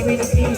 Thank you.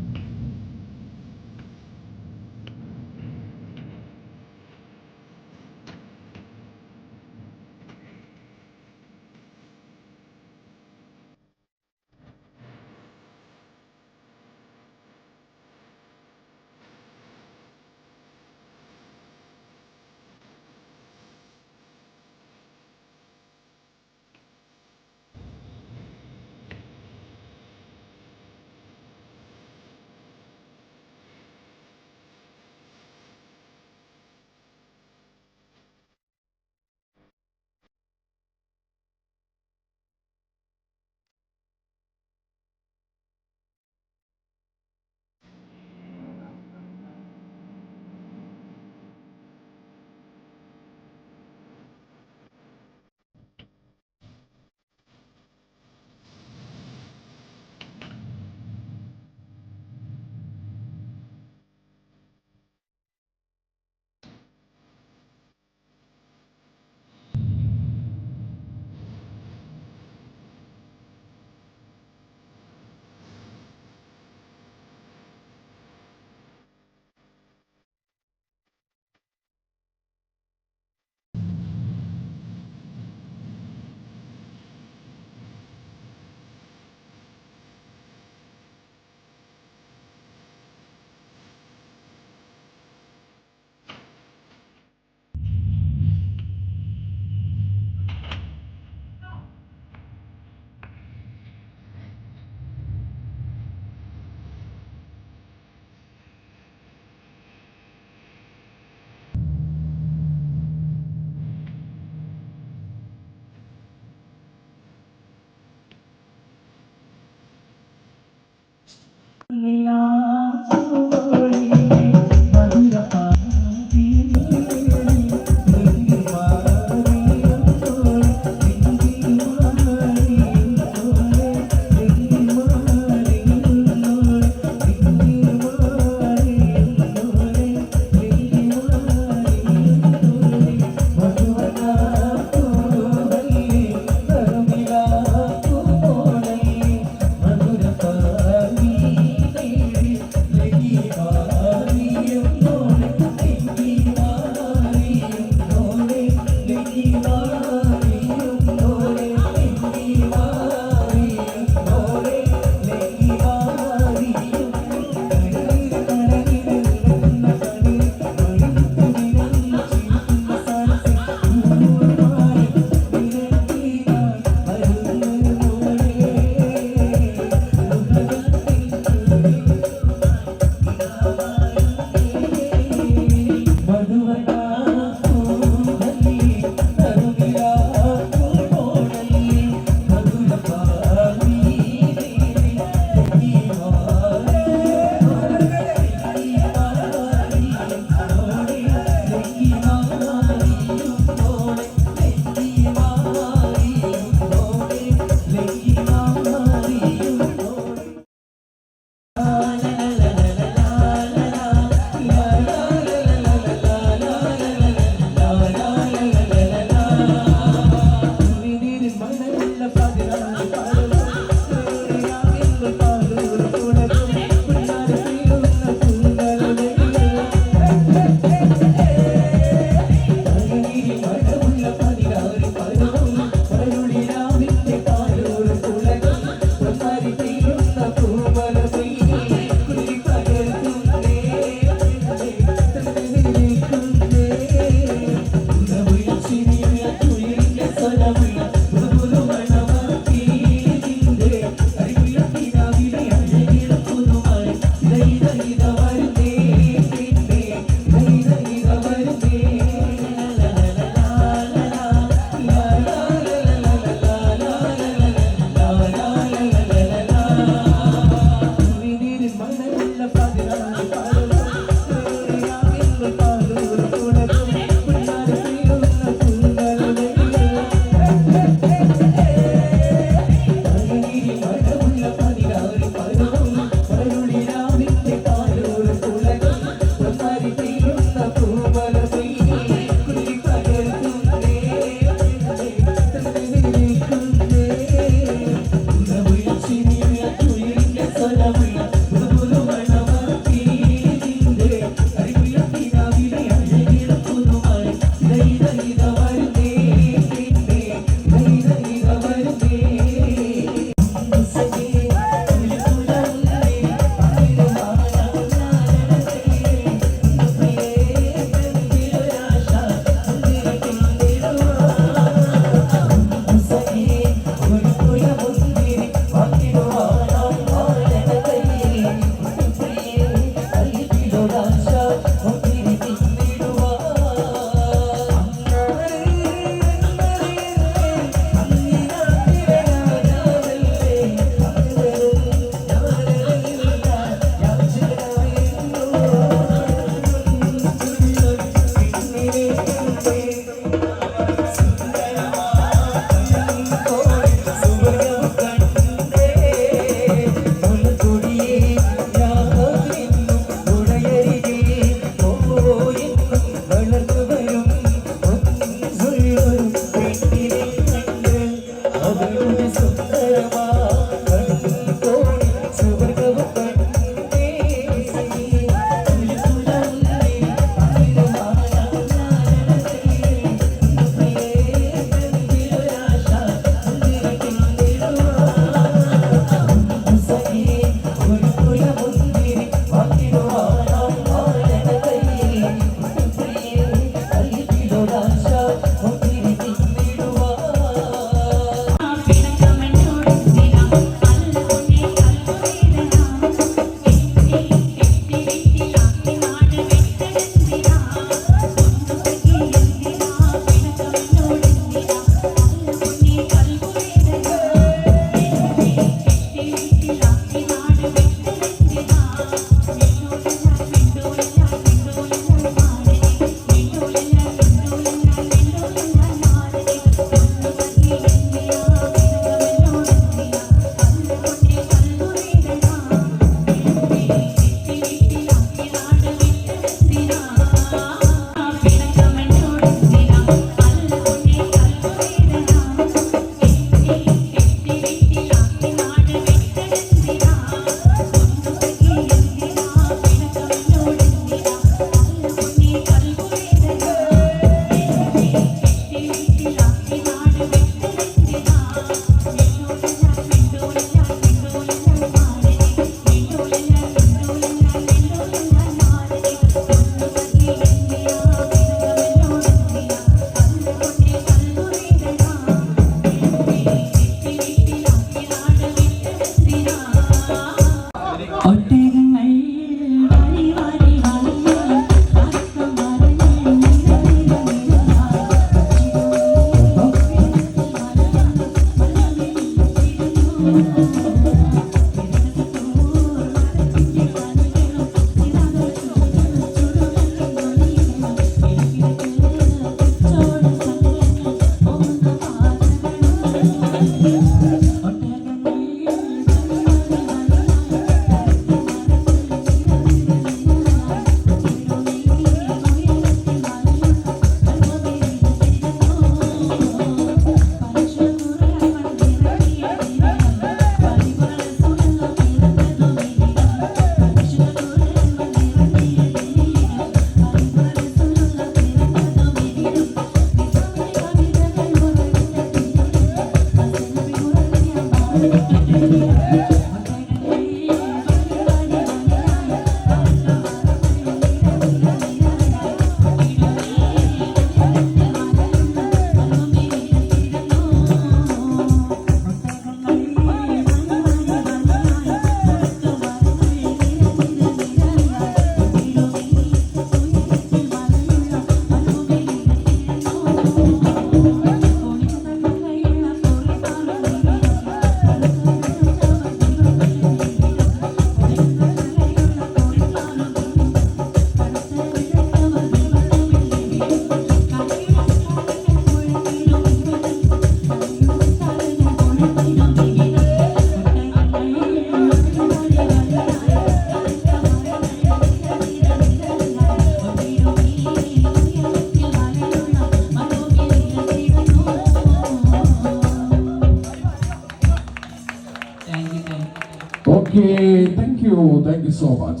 Okay, thank you so much.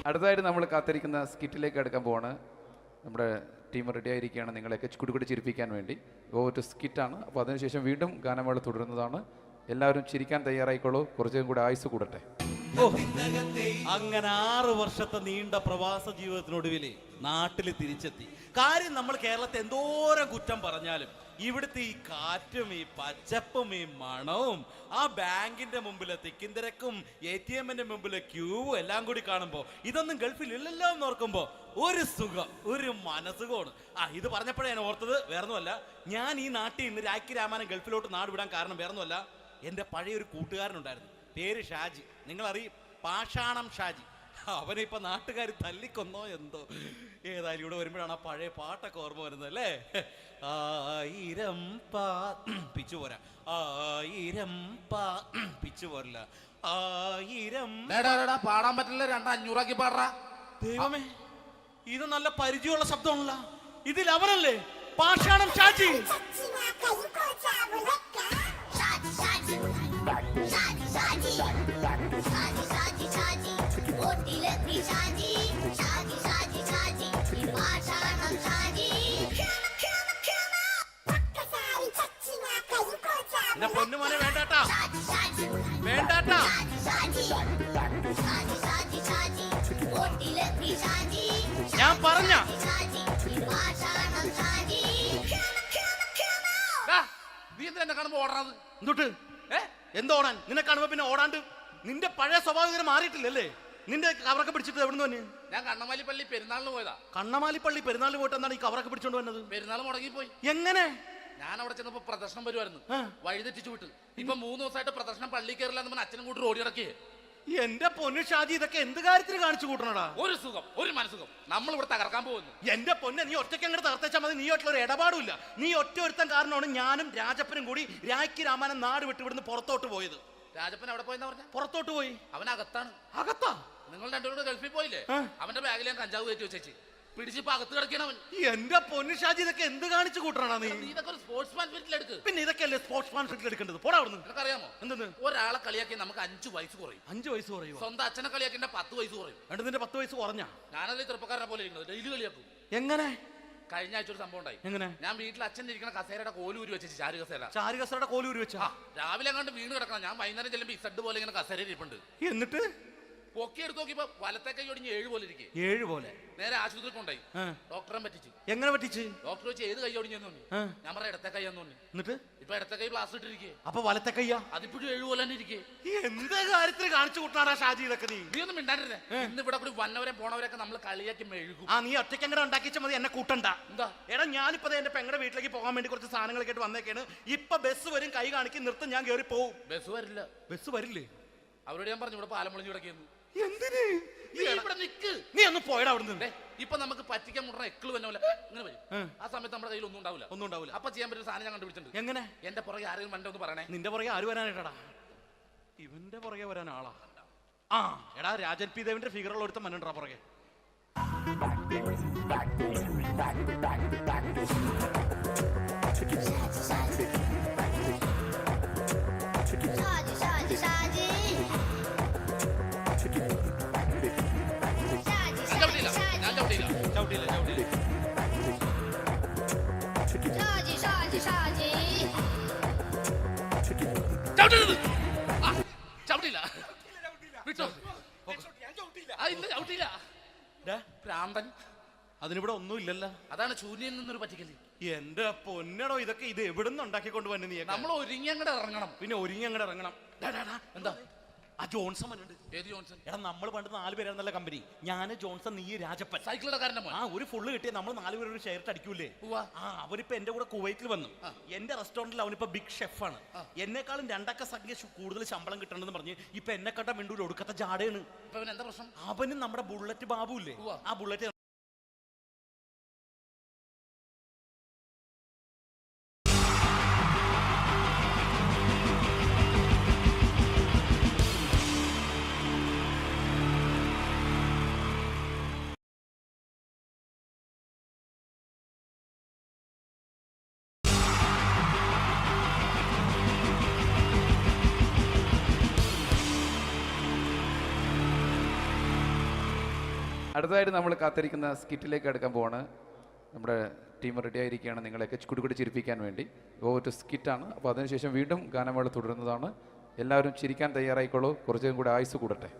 അടുത്തതായിട്ട് നമ്മൾ കാത്തിരിക്കുന്ന സ്കിറ്റിലേക്ക് എടുക്കാൻ പോവാണ്. നമ്മുടെ ടീം റെഡി ആയിരിക്കുകയാണ് നിങ്ങളെയൊക്കെ കുടുകുടി ചിരിപ്പിക്കാൻ വേണ്ടി. ഒരു സ്കിറ്റാണ്. അപ്പോൾ അതിനുശേഷം വീണ്ടും ഗാനമേള തുടരുന്നതാണ്. എല്ലാവരും ചിരിക്കാൻ തയ്യാറായിക്കോളൂ. കുറച്ചും കൂടി ആയുസ് കൂടട്ടെ. അങ്ങനെ 6 വർഷത്തെ നീണ്ട പ്രവാസ ജീവിതത്തിനൊടുവിൽ നാട്ടിൽ തിരിച്ചെത്തി. കാര്യം നമ്മൾ കേരളത്തെ എന്തോരം കുറ്റം പറഞ്ഞാലും ഇവിടുത്തെ ഈ കാറ്റും ഈ പച്ചപ്പും ഈ മണവും ആ ബാങ്കിന്റെ മുമ്പിലെ തിക്കും തിരക്കും ATM-ന്റെ മുമ്പിലെ ക്യൂവും എല്ലാം കൂടി കാണുമ്പോൾ ഇതൊന്നും ഗൾഫിൽ ഇല്ലല്ലോ എന്ന് ഓർക്കുമ്പോൾ ഒരു സുഖം, ഒരു മനസുഖമാണ്. ഇത് പറഞ്ഞപ്പോഴേ ഞാൻ ഓർത്തത് വേറൊന്നുമല്ല, ഞാൻ ഈ നാട്ടിൽ നിന്ന് രാഖി രാമായണം ഗൾഫിലോട്ട് നാട് വിടാൻ കാരണം വേറൊന്നുമല്ല, എൻ്റെ പഴയൊരു കൂട്ടുകാരനുണ്ടായിരുന്നു, പേര് ഷാജി. നിങ്ങളറിയും, പാഷാണം ഷാജി. അവനെ ഇപ്പൊ നാട്ടുകാർ തല്ലിക്കൊന്നോ എന്തോ. ഏതായാലും ഇവിടെ വരുമ്പോഴാണ് ആ പഴയ പാട്ടൊക്കെ ഓർമ്മ വരുന്നത് അല്ലേ. 1000 പിച്ചു പോരാ, 1000 പിച്ചു പോരില്ല, 1000 പാടാൻ പറ്റില്ല, 500 പാടാ. ദൈവമേ, ഇത് നല്ല പരിചയമുള്ള ശബ്ദമാണല്ലോ. ഇതിൽ അവനല്ലേ പാഷാണം ഷാജി? പൊന്നുമോനെ വേണ്ടാട്ടാ, വേണ്ടാട്ടാ. ഞാൻ പറഞ്ഞ നീ എന്തിനാ കാണുമ്പോ ഓടാത്? എന്തൊട്ട് എന്തോടാൻ? നിന്നെ കാണുമ്പോ പിന്നെ ഓടാണ്ട്? നിന്റെ പഴയ സ്വഭാവം മാറിയിട്ടില്ലല്ലേ? നിന്റെ കവറൊക്കെ പിടിച്ചിട്ട് എവിടെ നിന്ന്? ഞാൻ കണ്ണമാലിപ്പള്ളി പെരുന്നാളിന് പോയതാ. കണ്ണമാലിപ്പള്ളി പെരുന്നാളിന് പോയിട്ട് എന്താണ് ഈ കവറൊക്കെ പിടിച്ചോണ്ട് വന്നത്? പെരുന്നാൾ മുടങ്ങിപ്പോയി. എങ്ങനെ? ഞാൻ അവിടെ ചെന്നപ്പോ പ്രദർശനം വരുമായിരുന്നു, വഴിതെറ്റിച്ചു വിട്ട്. ഇപ്പൊ 3 ദിവസമായിട്ട് പ്രദർശനം പള്ളി കയറില്ല എന്ന് അച്ഛനും കൂട്ടി ഓടി ഇറക്കിയേ. എന്റെ പൊന്നു ഷാജി, ഇതൊക്കെ എന്ത് കാര്യത്തിന് കാണിച്ചു കൂട്ടണടാ? ഒരു സുഖം, ഒരു മനസുഖം. നമ്മൾ ഇവിടെ തകർക്കാൻ പോകുന്നു. എന്റെ പൊന്നെ, നീ ഒറ്റയ്ക്ക് അങ്ങോട്ട് തകർത്തേച്ചാൽ മതി. നീ ഒറ്റ ഒരു ഇടപാടുമില്ല. നീ ഒറ്റ ഒരുത്തൻ കാരണമാണ് ഞാനും രാജപ്പനും കൂടി രാഖി രാമായണം നാട് വിട്ട് ഇവിടുന്ന് പുറത്തോട്ട് പോയത്. രാജപ്പൻ എവിടെ പോയെന്നാ പറഞ്ഞ? പുറത്തോട്ട് പോയി. അവനകത്താണ്. അകത്താ? നിങ്ങൾ രണ്ടുപേരും ഗൾഫിൽ പോയില്ലേ? അവന്റെ ബാഗിൽ ഞാൻ കഞ്ചാവ് കയറ്റി വെച്ചേച്ച് പിടിച്ചിപ്പോ അകത്ത് കിടക്കണം. എന്റെ പൊന്നു ഷാജി, ഇതൊക്കെ എന്ത് കാണിച്ചു കൂട്ടണ നീ? ഇതൊക്കെ ഒരു സ്പോർട്സ്മാൻ സ്പിരിറ്റിൽ എടുക്ക്. പിന്നെ ഇതൊക്കെയല്ലേ സ്പോർട്സ്മാൻ സ്പിരിറ്റിൽ എടുക്കേണ്ടത്? പോടാ അവിടുന്ന്. നിനക്കറിയാമോ എന്തെന്ന്? ഒരാളെ കളിയാക്കി നമുക്ക് 5 വയസ്സ് കുറയും. 5 വയസ്സ് കുറയും? സ്വന്തം അച്ഛനെ കളിയാക്കി 10 വയസ്സ് കുറയും. എന്നിട്ട് നിന്റെ 10 വയസ്സ് കുറഞ്ഞ? ഞാനത് ചെറുപ്പക്കാരനെ പോലെ ഇരിക്കുന്നത്, ഡെയിലി കളിയാക്കും. എങ്ങനെ? കഴിഞ്ഞ ആഴ്ച ഒരു സംഭവം ഉണ്ടായി. എങ്ങനെ? ഞാൻ വീട്ടിൽ അച്ഛൻ ഇരിക്കുന്ന കസേരയുടെ കോലൂരി വെച്ചു. ചാരു കസേരയുടെ കോലൂരി വെച്ചാ? രാവിലെ അങ്ങോട്ട് വീണ് കിടക്കണം. ഞാൻ വൈകുന്നേരം ചെല്ലുമ്പോ ഈ സെഡ് പോലെ ഇങ്ങനെ കസേര ഇരിപ്പുണ്ട്. എന്നിട്ട് പൊക്കി എടുത്ത് നോക്കിയപ്പോ വലത്തെ കൈ ഒടിഞ്ഞ് 7 പോലെ ഇരിക്കേ. 7 പോലെ. നേരെ ആശുപത്രി കൊണ്ടായി. ഡോക്ടറെ പറ്റിച്ചു. എങ്ങനെ പറ്റിച്ച്? ഡോക്ടർ വെച്ച് ഏത് കൈ ഒടിഞ്ഞെന്ന് പറഞ്ഞു. ഞാൻ പറയാം ഇടത്തെ കൈയാന്ന് പറഞ്ഞു. എന്നിട്ട് ഇപ്പൊ ഇടത്തെ കൈ പ്ലാസ്റ്റർ ഇട്ടിരിക്കേ. അപ്പൊ വലത്തെ കൈയാ? അതിപ്പോഴും 7 പോലെ തന്നെ ഇരിക്കേ. എന്ത് കാര്യത്തിൽ കാണിച്ചു കൂട്ടാടാ ഷാജി ഇതൊക്കെ? നീ ഒന്നും മിണ്ടായിരുന്നേ. ഇന്ന് ഇവിടെ കൂടി വന്നവരെ പോണവരൊക്കെ നമ്മൾ കളിയാക്കി മെഴുകും. നീ ഒറ്റയ്ക്ക് അങ്ങനെ ഉണ്ടാക്കിച്ച മതി, എന്നെ കൂട്ടണ്ട. എന്താ എടാ ഞാനിപ്പോ എന്റെ പെങ്ങളുടെ വീട്ടിലേക്ക് പോകാൻ വേണ്ടി കുറച്ച് സാധനങ്ങളൊക്കെ ആയിട്ട് വന്നേക്കാണ്. ഇപ്പൊ ബസ് വരും, കൈ കാണിക്കും, നിർത്തും, ഞാൻ കയറി പോവും. ബസ് വരില്ല. ബസ് വരില്ലേ? അവരോട് ഞാൻ പറഞ്ഞു ഇവിടെ പാലം പൊളിഞ്ഞു കിടക്കുന്നു. എന്തിന്? ഇവിടെ നിക്ക്. നീ ഒന്ന് പോയടാ അവിടുന്ന്. ഇപ്പൊ നമുക്ക് പറ്റിക്കാൻ മുട്ട എക്കള് വന്ന പോലെ ഇങ്ങനെ വരും. ആ സമയത്ത് നമ്മുടെ കയ്യിൽ ഒന്നും ഉണ്ടാവില്ല. അപ്പൊ ചെയ്യാൻ പറ്റുന്ന സാധനം ഞാൻ കണ്ടുപിടിച്ചിട്ടുണ്ട്. എങ്ങനെ? എന്റെ പുറകെ ആരെങ്കിലും വണ്ടി ഒന്ന് പറയണേ. നിന്റെ പുറകെ ആര് വരാനായിട്ടാടാ? ഇവന്റെ പുറകെ വരാൻ ആളാ. എടാ രാജൻ പി ദേവിന്റെ ഫിഗറുള്ള ഒരുത്തം മനുണ്ടാ പുറകെ. അതിനിവിടെ ഒന്നും ഇല്ലല്ലോ. അതാണ് ശൂന്യൻ നിന്നൊരു പറ്റിക്കല്. എന്റെ പൊന്നടോ, ഇതൊക്കെ ഇത് എവിടുന്ന് ഉണ്ടാക്കിക്കൊണ്ട് വന്നു? നീ നമ്മൾ ഒരുങ്ങി അങ്ങോട്ട് ഇറങ്ങണം. പിന്നെ ഒരുങ്ങി അങ്ങോട്ട് ഇറങ്ങണം. എന്താ ആ ജോൺസൺ ഉണ്ട്. ഏത് ജോൺസൺ? എടാ നമ്മൾ പണ്ട് 4 പേരായിരുന്നല്ല കമ്പനി. ഞാൻ ജോൺസൺ, നീ രാജപ്പൻ. സൈക്കിളുടെ കാരന്റെ മോൻ. ഒരു ഫുള്ള് കിട്ടിയ നമ്മൾ 4 പേര് ഒരു ഷെയർ അടിക്കൂലേ? അവനിപ്പോ എന്റെ കൂടെ കുവൈറ്റിൽ വന്നു. എന്റെ റെസ്റ്റോറന്റിൽ അവനിപ്പോ ബിഗ് ഷെഫാണ്. എന്നെക്കാളും 2 അക്ക സംഖ്യ കൂടുതൽ ശമ്പളം കിട്ടണമെന്ന് പറഞ്ഞ് ഇപ്പൊ എന്നെ കണ്ട മിണ്ടൂര് ഒടുക്കത്തെ ജാടയാണ്. എന്താ പ്രശ്നം? അവന് നമ്മുടെ ബുള്ളറ്റ് ബാബു ഇല്ലേ, ആ ബുള്ളറ്റ് അടുത്തതായിട്ട് നമ്മൾ കാത്തിരിക്കുന്ന സ്കിറ്റിലേക്ക് അടുക്കാൻ പോവാണ്. നമ്മുടെ ടീം റെഡി ആയിരിക്കുകയാണ് നിങ്ങളെയൊക്കെ കുടുകുടി ചിരിപ്പിക്കാൻ വേണ്ടി. ഒരു സ്കിറ്റാണ്. അപ്പോൾ അതിനുശേഷം വീണ്ടും ഗാനമേള തുടരുന്നതാണ്. എല്ലാവരും ചിരിക്കാൻ തയ്യാറായിക്കോളൂ. കുറച്ചും കൂടെ ആയുസ് കൂടട്ടെ.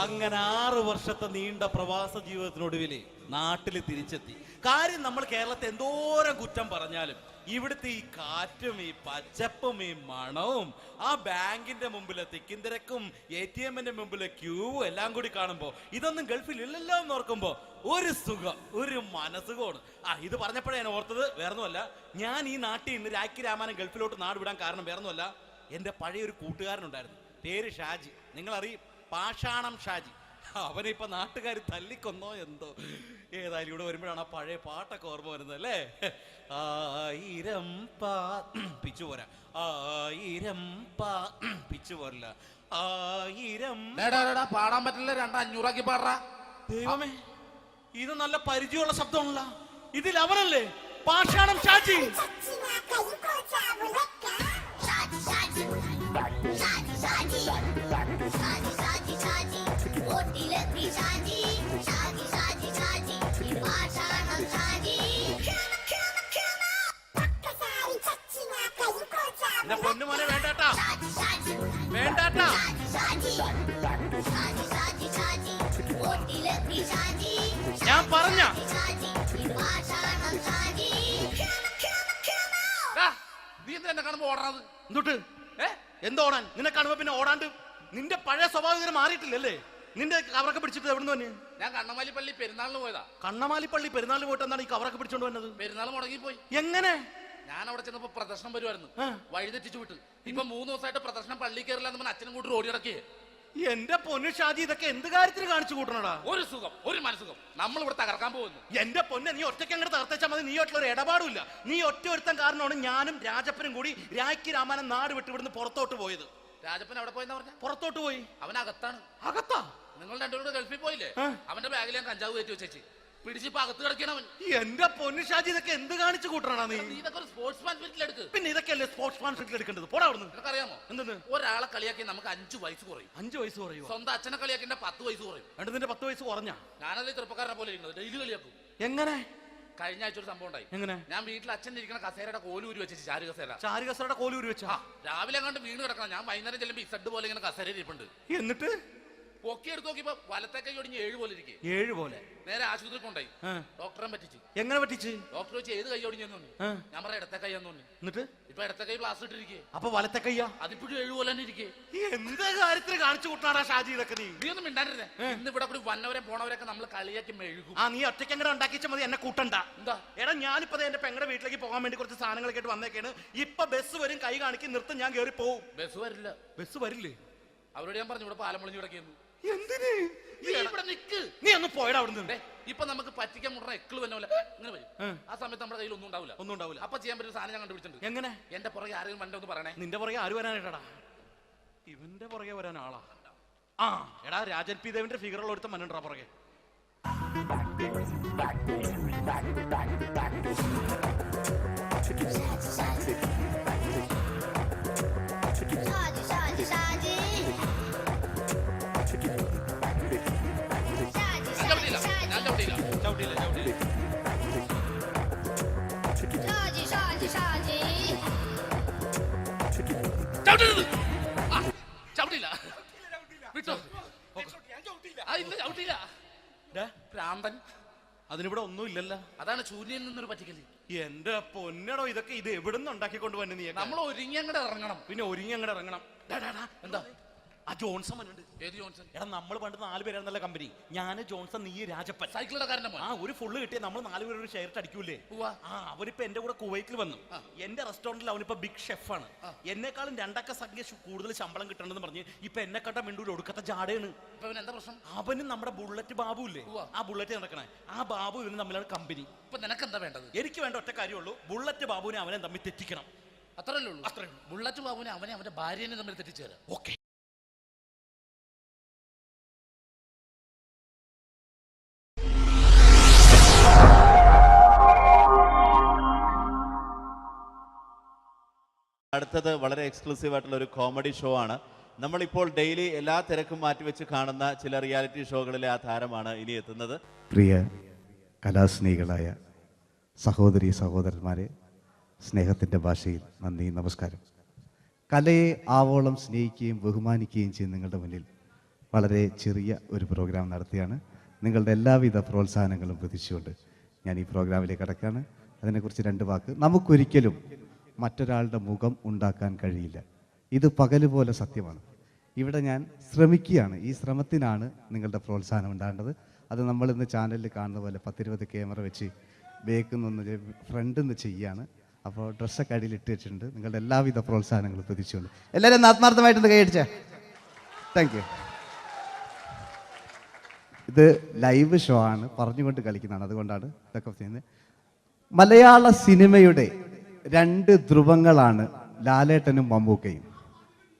അങ്ങനെ 6 വർഷത്തെ നീണ്ട പ്രവാസ ജീവിതത്തിനൊടുവിൽ നാട്ടിൽ തിരിച്ചെത്തി. കാര്യം നമ്മൾ കേരളത്തെ എന്തോരം കുറ്റം പറഞ്ഞാലും ഇവിടുത്തെ ഈ കാറ്റും ഈ പച്ചപ്പും ഈ മണവും ആ ബാങ്കിന്റെ മുമ്പിലെ തിക്കും തിരക്കും ATM-ന്റെ മുമ്പിലെ ക്യൂവും എല്ലാം കൂടി കാണുമ്പോൾ ഇതൊന്നും ഗൾഫിൽ ഇല്ലല്ലോ എന്ന് ഓർക്കുമ്പോൾ ഒരു സുഖം, ഒരു മനസുഖമാണ്. ഇത് പറഞ്ഞപ്പോഴേ ഞാൻ ഓർത്തത് വേറൊന്നുമല്ല, ഞാൻ ഈ നാട്ടിൽ നിന്ന് രാഖി രാമാനം ഗൾഫിലോട്ട് നാട് വിടാൻ കാരണം വേറൊന്നുമല്ല, എൻ്റെ പഴയൊരു കൂട്ടുകാരനുണ്ടായിരുന്നു, പേര് ഷാജി. നിങ്ങളറിയും, പാഷാണം ഷാജി. അവനെ ഇപ്പൊ നാട്ടുകാർ തല്ലിക്കൊന്നോ എന്തോ. ഏതായാലും ഇവിടെ വരുമ്പോഴാണ് ആ പഴയ പാട്ടൊക്കെ ഓർമ്മ വരുന്നത് അല്ലേ? 1000 പിച്ചു പോരാ, 1000 പിച്ചു പോരില്ല, 1000 പാടാൻ പറ്റില്ല. 200 പാടാ. ദൈവമേ, ഇത് നല്ല പരിചയമുള്ള ശബ്ദമാണല്ലോ. ഇതിൽ അവനല്ലേ പാഷാണം ഷാജി? പൊന്നുമോനെ വേണ്ടാട്ടാ, വേണ്ടാട്ടാ. ഞാൻ പറഞ്ഞ നീ എന്താ എന്നെ കാണുമ്പോ ഓടാത്? എന്തൊട്ട് എന്തോടാൻ? നിന്നെ കാണുമ്പോ പിന്നെ ഓടാണ്ട് നിന്റെ പഴയ സ്വഭാവം മാറിയിട്ടില്ലല്ലേ? നിന്റെ കവറൊക്കെ പിടിച്ചിട്ട് എവിടുന്ന് തന്നെ? ഞാൻ കണ്ണമാലി പള്ളി പെരുന്നാളിന് പോയതാ. കണ്ണമാലി പള്ളി പെരുന്നാളിന് പോയിട്ട് എന്താണ് ഈ കവറൊക്കെ പിടിച്ചോണ്ട് വന്നത്? പെരുന്നാൾ മുടങ്ങിപ്പോയി. എങ്ങനെ? ഞാൻ അവിടെ ചെന്നപ്പോ പ്രദർശനം വരുമായിരുന്നു, വഴിതെറ്റിച്ചു വിട്ട്. ഇപ്പൊ 3 ദിവസമായിട്ട് പ്രദർശനം പള്ളി കയറില്ല എന്ന് അച്ഛനും കൂട്ടി ഓടി ഇറക്കിയേ. എന്റെ പൊന്നു ഷാജി, ഇതൊക്കെ എന്ത് കാര്യത്തിന് കാണിച്ചു കൂട്ടണടാ? ഒരു സുഖം, ഒരു മനസുഖം. നമ്മൾ ഇവിടെ തകർക്കാൻ പോകുന്നു. എന്റെ പൊന്നെ, നീ ഒറ്റയ്ക്ക് അങ്ങോട്ട് തകർത്തേച്ചാൽ മതി. നീ ഒറ്റൊരു ഇടപാടില്ല. നീ ഒറ്റ ഒരുത്തൻ കാരണമാണ് ഞാനും രാജപ്പനും കൂടി രാഖി രാമാനം നാട് വിട്ട് ഇവിടുന്ന് പുറത്തോട്ട് പോയത്. രാജപ്പൻ എവിടെ പോയെന്ന് പറഞ്ഞ? പുറത്തോട്ട് പോയി. അവനകത്താണ്. അകത്താ? നിങ്ങൾ രണ്ടുപേരും ഗൾഫിൽ പോയില്ലേ? അവന്റെ ബാഗിൽ ഞാൻ കഞ്ചാവ് കയറ്റി വെച്ചേച്ച് പിടിച്ചിപ്പോ അകത്ത് കിടക്കണം. എന്റെ പൊന്നു ഷാജി, ഇതൊക്കെ എന്ത് കാണിച്ചു കൂട്ടണ നീ? ഇതൊക്കെ സ്പോർട്സ്മാൻ സ്പിരിറ്റിൽ എടുക്ക്. പിന്നെ ഇതൊക്കെയല്ലേ സ്പോർട്സ്മാൻ സ്പിരിറ്റിൽ എടുക്കേണ്ടത്? പോടാ അവിടുന്ന്. നിനക്കറിയാമോ എന്തെന്ന്? ഒരാളെ കളിയാക്കി നമുക്ക് 5 വയസ്സ് കുറയും. 5 വയസ്സ് കുറയും? സ്വന്തം അച്ഛനെ കളിയാക്കി 10 വയസ്സ് കുറയും. എന്നിട്ട് നിന്റെ 10 വയസ്സ് കുറഞ്ഞ? ഞാനത് ചെറുപ്പക്കാരനെ പോലെ ഇരിക്കുന്നത്, ഡെയിലി കളിയാക്കും. എങ്ങനെ? കഴിഞ്ഞ ആഴ്ച ഒരു സംഭവം ഉണ്ടായി. എങ്ങനെ? ഞാൻ വീട്ടിൽ അച്ഛൻ ഇരിക്കുന്ന കസേരയുടെ കോലൂരി വെച്ചു. ചാരു കസേരയുടെ കോലൂരി വെച്ചാ? രാവിലെ കണ്ട് വീണ് കിടക്കണം. ഞാൻ വൈകുന്നേരം ചെല്ലുമ്പോ ഇസഡ് പോലെ ഇങ്ങനെ കസേര ഇരിപ്പുണ്ട്. എന്നിട്ട് പൊക്കി എടുത്ത് നോക്കിയപ്പോ വലത്തെ കൈ ഒടിഞ്ഞ് 7 പോലെ ഇരിക്കേ. 7 പോലെ. നേരെ ആശുപത്രി കൊണ്ടായി. ഡോക്ടറെ പറ്റിച്ച്. എങ്ങനെ പറ്റിച്ച്? ഡോക്ടർ വെച്ച് ഏത് കൈ ഒടിഞ്ഞെന്ന് പറഞ്ഞു. ഞാൻ പറയാം ഇടത്തെ കൈ എന്ന് പറഞ്ഞു. എന്നിട്ട് ഇപ്പൊ ഇടത്തെ കൈ പ്ലാസ്റ്റർ ഇട്ടിരിക്കേ. അപ്പൊ വലത്തെ കൈയാ? അതിപ്പോഴും 7 പോലെ തന്നെ ഇരിക്കേ. എന്താ കാര്യത്തിന് കാണിച്ചു കൂട്ടാടാ ഷാജി ഇതൊക്കെ? നീ ഒന്നും മിണ്ടാണ്ടിരുന്നേ. ഇന്ന് ഇവിടെ കൂടി വന്നവരെ പോണവരൊക്കെ നമ്മൾ കളിയാക്കി മെഴുകും. നീ ഒറ്റയ്ക്ക് അങ്ങനെ ഉണ്ടാക്കിച്ചാൽ മതി, എന്നെ കൂട്ടണ്ട. എന്താ എടാ ഞാനിപ്പോ എന്റെ പെങ്ങളുടെ വീട്ടിലേക്ക് പോകാൻ വേണ്ടി കുറച്ച് സാധനങ്ങളൊക്കെ ആയിട്ട് വന്നേക്കാണ്. ഇപ്പൊ ബസ് വരും, കൈ കാണിക്കും, നിർത്തും, ഞാൻ കയറി പോവും. ബസ് വരില്ല. ബസ് വരില്ലേ? അവരോട് ഞാൻ പറഞ്ഞു ഇവിടെ പാലം പൊളിഞ്ഞു കിടക്കുന്നു. എന്തിന്? ഇവിടെ നിക്ക്. നീ ഒന്ന് പോയടാ അവിടുന്ന്. ഇപ്പൊ നമുക്ക് പറ്റിക്കാൻ മുടണ എക്കിള് വന്ന പോലെ ഇങ്ങനെ വരും. ആ സമയത്ത് നമ്മുടെ കയ്യിൽ ഒന്നും ഉണ്ടാവില്ല. അപ്പൊ ചെയ്യാൻ പറ്റുന്ന സാധനം ഞാൻ കണ്ടുപിടിച്ചിട്ടുണ്ട്. എങ്ങനെ? എന്റെ പുറകെ ആരെങ്കിലും വണ്ടി ഒന്ന് പറയണേ. നിന്റെ പുറകെ ആര് വരാനായിട്ടാ? ഇവന്റെ പുറകെ വരാൻ ആളാ. എടാ രാജൻ പി ദേവിന്റെ ഫിഗറുള്ള ഒരുത്ത മനുണ്ടാ പുറകെ. അതിനിവിടെ ഒന്നും ഇല്ലല്ലോ. അതാണ് ശൂന്യയിൽ നിന്നൊരു പറ്റിക്കല്. എന്റെ പൊന്നടോ, ഇതൊക്കെ ഇത് എവിടുന്ന് ഉണ്ടാക്കിക്കൊണ്ട് വന്നെ നീ? നമ്മൾ ഒരുങ്ങി അങ്ങോട്ട് ഇറങ്ങണം. പിന്നെ ഒരുങ്ങി അങ്ങോട്ട് ഇറങ്ങണം. എന്താ ആ ജോൺസൺ വന്നുണ്ട്. ഏത് ജോൺസൺ? എടാ നമ്മൾ പണ്ട് 4 പേരായിരുന്നല്ല കമ്പനി. ഞാന് ജോൺസൺ, നീ രാജപ്പൻ. സൈക്കിളുടെ കാരന്റെ മോൻ. ഒരു ഫുള്ള് കിട്ടിയ നമ്മൾ 4 പേര് ഒരു ഷെയർ അടിക്കൂലേ? അവരിപ്പോ എന്റെ കൂടെ കുവൈറ്റിൽ വന്നു. എന്റെ റെസ്റ്റോറന്റിൽ അവനിപ്പോ ബിഗ് ഷെഫാണ്. എന്നെക്കാളും 2 അക്ക സംഖ്യ കൂടുതൽ ശമ്പളം കിട്ടണമെന്ന് പറഞ്ഞ് ഇപ്പൊ എന്നെ കണ്ട മിണ്ടൂര് ഒടുക്കത്തെ ജാടയാണ്. എന്താ പ്രശ്നം? അവനും നമ്മുടെ ബുള്ളറ്റ് ബാബു ഇല്ലേ, ആ ബുള്ളറ്റ് നടക്കണേ, ആ ബാബു ഇവനും തമ്മിലാണ് കമ്പനി. ഇപ്പൊ നിനക്ക് എന്താ വേണ്ടത്? എനിക്ക് വേണ്ട ഒറ്റ കാര്യമുള്ളൂ, ബുള്ളറ്റ് ബാബുവിനെ അവനെ തമ്മിൽ തെറ്റിക്കണം. അത്രയല്ലേ ഉള്ളൂ? അത്രേ. ബുള്ളറ്റ് ബാബുവിനെ അവനെ അവന്റെ ഭാര്യനെ തമ്മിൽ തെറ്റിച്ചു തരാം. ഓക്കെ. അടുത്തത് വളരെ എക്സ്ക്ലൂസീവ് ആയിട്ടുള്ള ഒരു കോമഡി ഷോ ആണ്. നമ്മളിപ്പോൾ ഡെയിലി എല്ലാ തിരക്കും മാറ്റിവെച്ച് കാണുന്ന ചില റിയാലിറ്റി ഷോകളിലെ ആ താരമാണ് ഇനി എത്തുന്നത്. പ്രിയ കലാസ്നേഹികളായ സഹോദരി സഹോദരന്മാരെ, സ്നേഹത്തിൻ്റെ ഭാഷയിൽ നന്ദി, നമസ്കാരം. കലയെ ആവോളം സ്നേഹിക്കുകയും ബഹുമാനിക്കുകയും ചെയ്യുന്ന നിങ്ങളുടെ മുന്നിൽ വളരെ ചെറിയ ഒരു പ്രോഗ്രാം നടത്തിയാണ്. നിങ്ങളുടെ എല്ലാവിധ പ്രോത്സാഹനങ്ങളും പ്രതീക്ഷിച്ചുകൊണ്ട് ഞാൻ ഈ പ്രോഗ്രാമിലേക്ക് കടക്കുകയാണ്. അതിനെക്കുറിച്ച് 2 വാക്ക്. നമുക്കൊരിക്കലും മറ്റൊരാളുടെ മുഖം ഉണ്ടാക്കാൻ കഴിയില്ല. ഇത് പകല് പോലെ സത്യമാണ്. ഇവിടെ ഞാൻ ശ്രമിക്കുകയാണ്. ഈ ശ്രമത്തിനാണ് നിങ്ങളുടെ പ്രോത്സാഹനം ഉണ്ടാകേണ്ടത്. അത് നമ്മളിന്ന് ചാനലിൽ കാണുന്ന പോലെ 10-20 ക്യാമറ വെച്ച് ബേക്കിൽ നിന്ന് ഫ്രണ്ടിൽ നിന്ന് ചെയ്യുകയാണ്. അപ്പോൾ ഡ്രസ്സൊക്കെ അടിയിൽ ഇട്ട് വെച്ചിട്ടുണ്ട്. നിങ്ങളുടെ എല്ലാവിധ പ്രോത്സാഹനങ്ങളും പ്രതീക്ഷിച്ചുകൊണ്ട് എല്ലാവരും ആത്മാർത്ഥമായിട്ടൊന്ന് കൈയടിച്ചേ. Thank you. ഇത് ലൈവ് ഷോ ആണ്, പറഞ്ഞുകൊണ്ട് കളിക്കുന്നതാണ്, അതുകൊണ്ടാണ് ഇതൊക്കെ ചെയ്യുന്നത്. മലയാള സിനിമയുടെ 2 ധ്രുവങ്ങളാണ് ലാലേട്ടനും മമ്മൂക്കയും,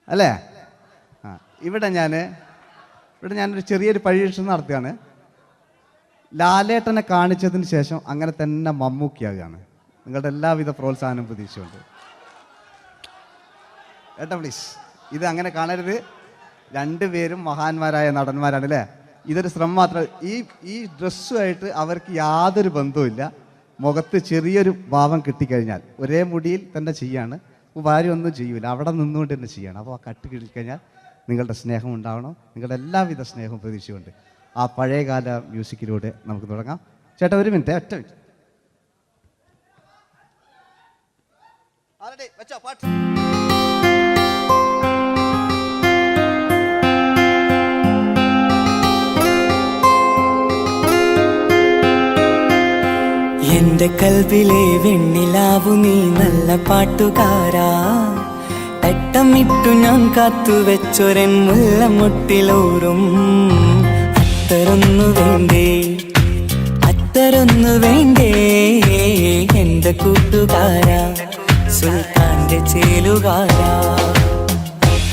അല്ലേ? ഇവിടെ ഞാനൊരു ചെറിയൊരു പരീക്ഷണം നടത്തുകയാണ്. ലാലേട്ടനെ കാണിച്ചതിന് ശേഷം അങ്ങനെ തന്നെ മമ്മൂക്കയാകുകയാണ്. നിങ്ങളുടെ എല്ലാവിധ പ്രോത്സാഹനം പ്രതീക്ഷിച്ചുകൊണ്ട് ഏട്ടാ പ്ലീസ്, ഇത് അങ്ങനെ കാണരുത്. 2 പേരും മഹാന്മാരായ നടന്മാരാണ്, അല്ലേ? ഇതൊരു ശ്രമം മാത്രം. ഈ ഡ്രസ്സുമായിട്ട് അവർക്ക് യാതൊരു ബന്ധവുമില്ല. മുഖത്ത് ചെറിയൊരു ഭാവം കിട്ടിക്കഴിഞ്ഞാൽ ഒരേ മുടിയിൽ തന്നെ ചെയ്യാണ്. ഭാര്യ ഒന്നും ചെയ്യൂല, അവിടെ നിന്നുകൊണ്ട് തന്നെ ചെയ്യണം. അപ്പോൾ ആ കട്ട് കിട്ടിക്കഴിഞ്ഞാൽ നിങ്ങളുടെ സ്നേഹം ഉണ്ടാവണം. നിങ്ങളുടെ എല്ലാവിധ സ്നേഹവും പ്രതീക്ഷിച്ചുകൊണ്ട് ആ പഴയകാല മ്യൂസിക്കിലൂടെ നമുക്ക് തുടങ്ങാം. ചേട്ടാ ഒരു മിനിറ്റ്, ഒറ്റ മിനിറ്റ്. എന്റെ കൽവിലെ വെണ്ണിലാവു നീ നല്ല പാട്ടുകാരാ, തട്ടമിട്ടു ഞാൻ കാത്തുവെച്ചൊരൻ മുല്ലമുട്ടിലോറും. അത്തരൊന്നു വേണ്ടേ എന്റെ കൂട്ടുകാരാ, സുൽത്താന്റെ ചേലുകാരാ.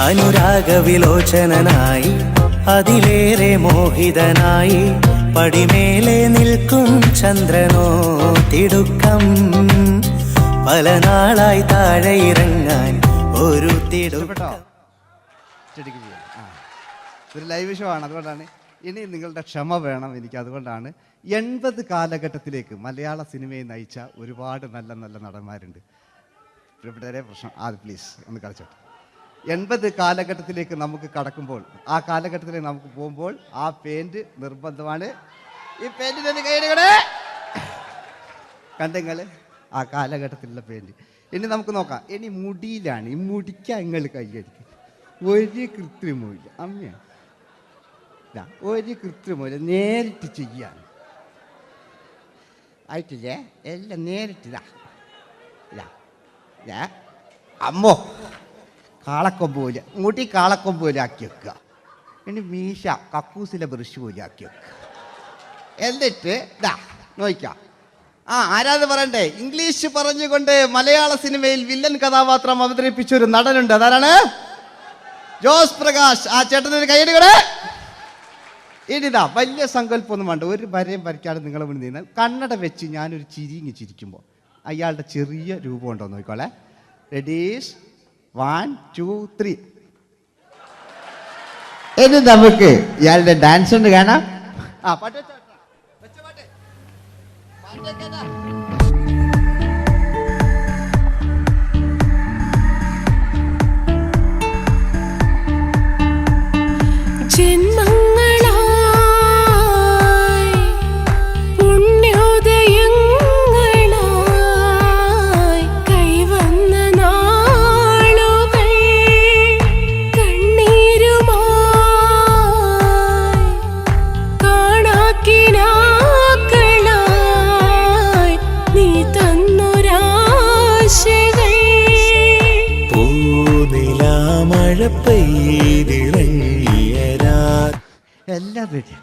അനുരാഗവിലോചനായി അതിലേറെ മോഹിതനായി പടിമേലെ നിൽക്കും ചന്ദ്രനോ തിടുക്കം. പല നാളായി താഴെ ഇറങ്ങാൻ ഒരു തിടുക്കം. ഒരു ലൈവ് ഷോ ആണ്, അതുകൊണ്ടാണ്. ഇനി നിങ്ങളുടെ ക്ഷമ വേണം എനിക്ക്. അതുകൊണ്ടാണ് 80 കാലഘട്ടത്തിലേക്ക് മലയാള സിനിമയെ നയിച്ച ഒരുപാട് നല്ല നല്ല നടന്മാരുണ്ട്. ഇവിടെ പ്രശ്നം പ്ലീസ് ഒന്ന് കളിച്ചോട്ടെ. 80 കാലഘട്ടത്തിലേക്ക് നമുക്ക് കടക്കുമ്പോൾ, ആ കാലഘട്ടത്തിലേക്ക് നമുക്ക് പോകുമ്പോൾ ആ പെയിന്റ് നിർബന്ധമാണ്. ഈ പെയിന്റിന് കൈയിടുകളെ കണ്ടെങ്കിൽ ആ കാലഘട്ടത്തിലുള്ള പെയിന്റ്. ഇനി നമുക്ക് നോക്കാം. ഇനി മുടിയിലാണ്. ഈ മുടിക്കാൻ നിങ്ങൾ കൈയടിക്കും. ഒരു കൃത്രിമമില്ല അമ്മയാണ്, ഒരു കൃത്രിമമില്ല, നേരിട്ട് ചെയ്യാണ്. ആയിട്ടില്ലേ? എല്ലാം നേരിട്ടിതാ. അമ്മോ കാളക്കൊമ്പ് പോലെ, മുടി കാളക്കൊമ്പ് പോലെ ആക്കി വെക്കുക. ഇനി മീശ കക്കൂസിലെ ബ്രഷ് പോലെ ആക്കി വെക്കുക. എന്നിട്ട് ഇതാ നോക്കാം. ആരാത് പറയണ്ടേ? ഇംഗ്ലീഷ് പറഞ്ഞുകൊണ്ട് മലയാള സിനിമയിൽ വില്ലൻ കഥാപാത്രം അവതരിപ്പിച്ച ഒരു നടനുണ്ട്. അതാരാണ്? ജോസ് പ്രകാശ്. ആ ചേട്ടനൊരു കൈയടികളെ. ഇനിതാ വലിയ സങ്കല്പമൊന്നും വേണ്ട, ഒരു വരയും വരയ്ക്കാതെ നിങ്ങളെ മുന്നിൽ നിന്ന് കണ്ണട വെച്ച് ഞാനൊരു ചിരിങ്ങി ചിരിക്കുമ്പോൾ അയാളുടെ ചെറിയ രൂപം ഉണ്ടോ നോക്കോളെ. റെഡീസ് 1 2 3. ഇനി നമുക്ക് ഇയാളുടെ ഡാൻസ് ഉണ്ട് കാണാം. പാട്ട് വെച്ചോ. ജന്മങ്ങളായി പുണ്യോദയങ്ങളായി കൈവന്ന നാളുകൾ കണ്ണീരുമായി കാണാക്കിനാക്കളായി നീ തന്നൊരാശകൾ. പൂനിലാമഴ പെയ്തിറങ്ങിയ രാത്രി. എല്ലാം റെഡി.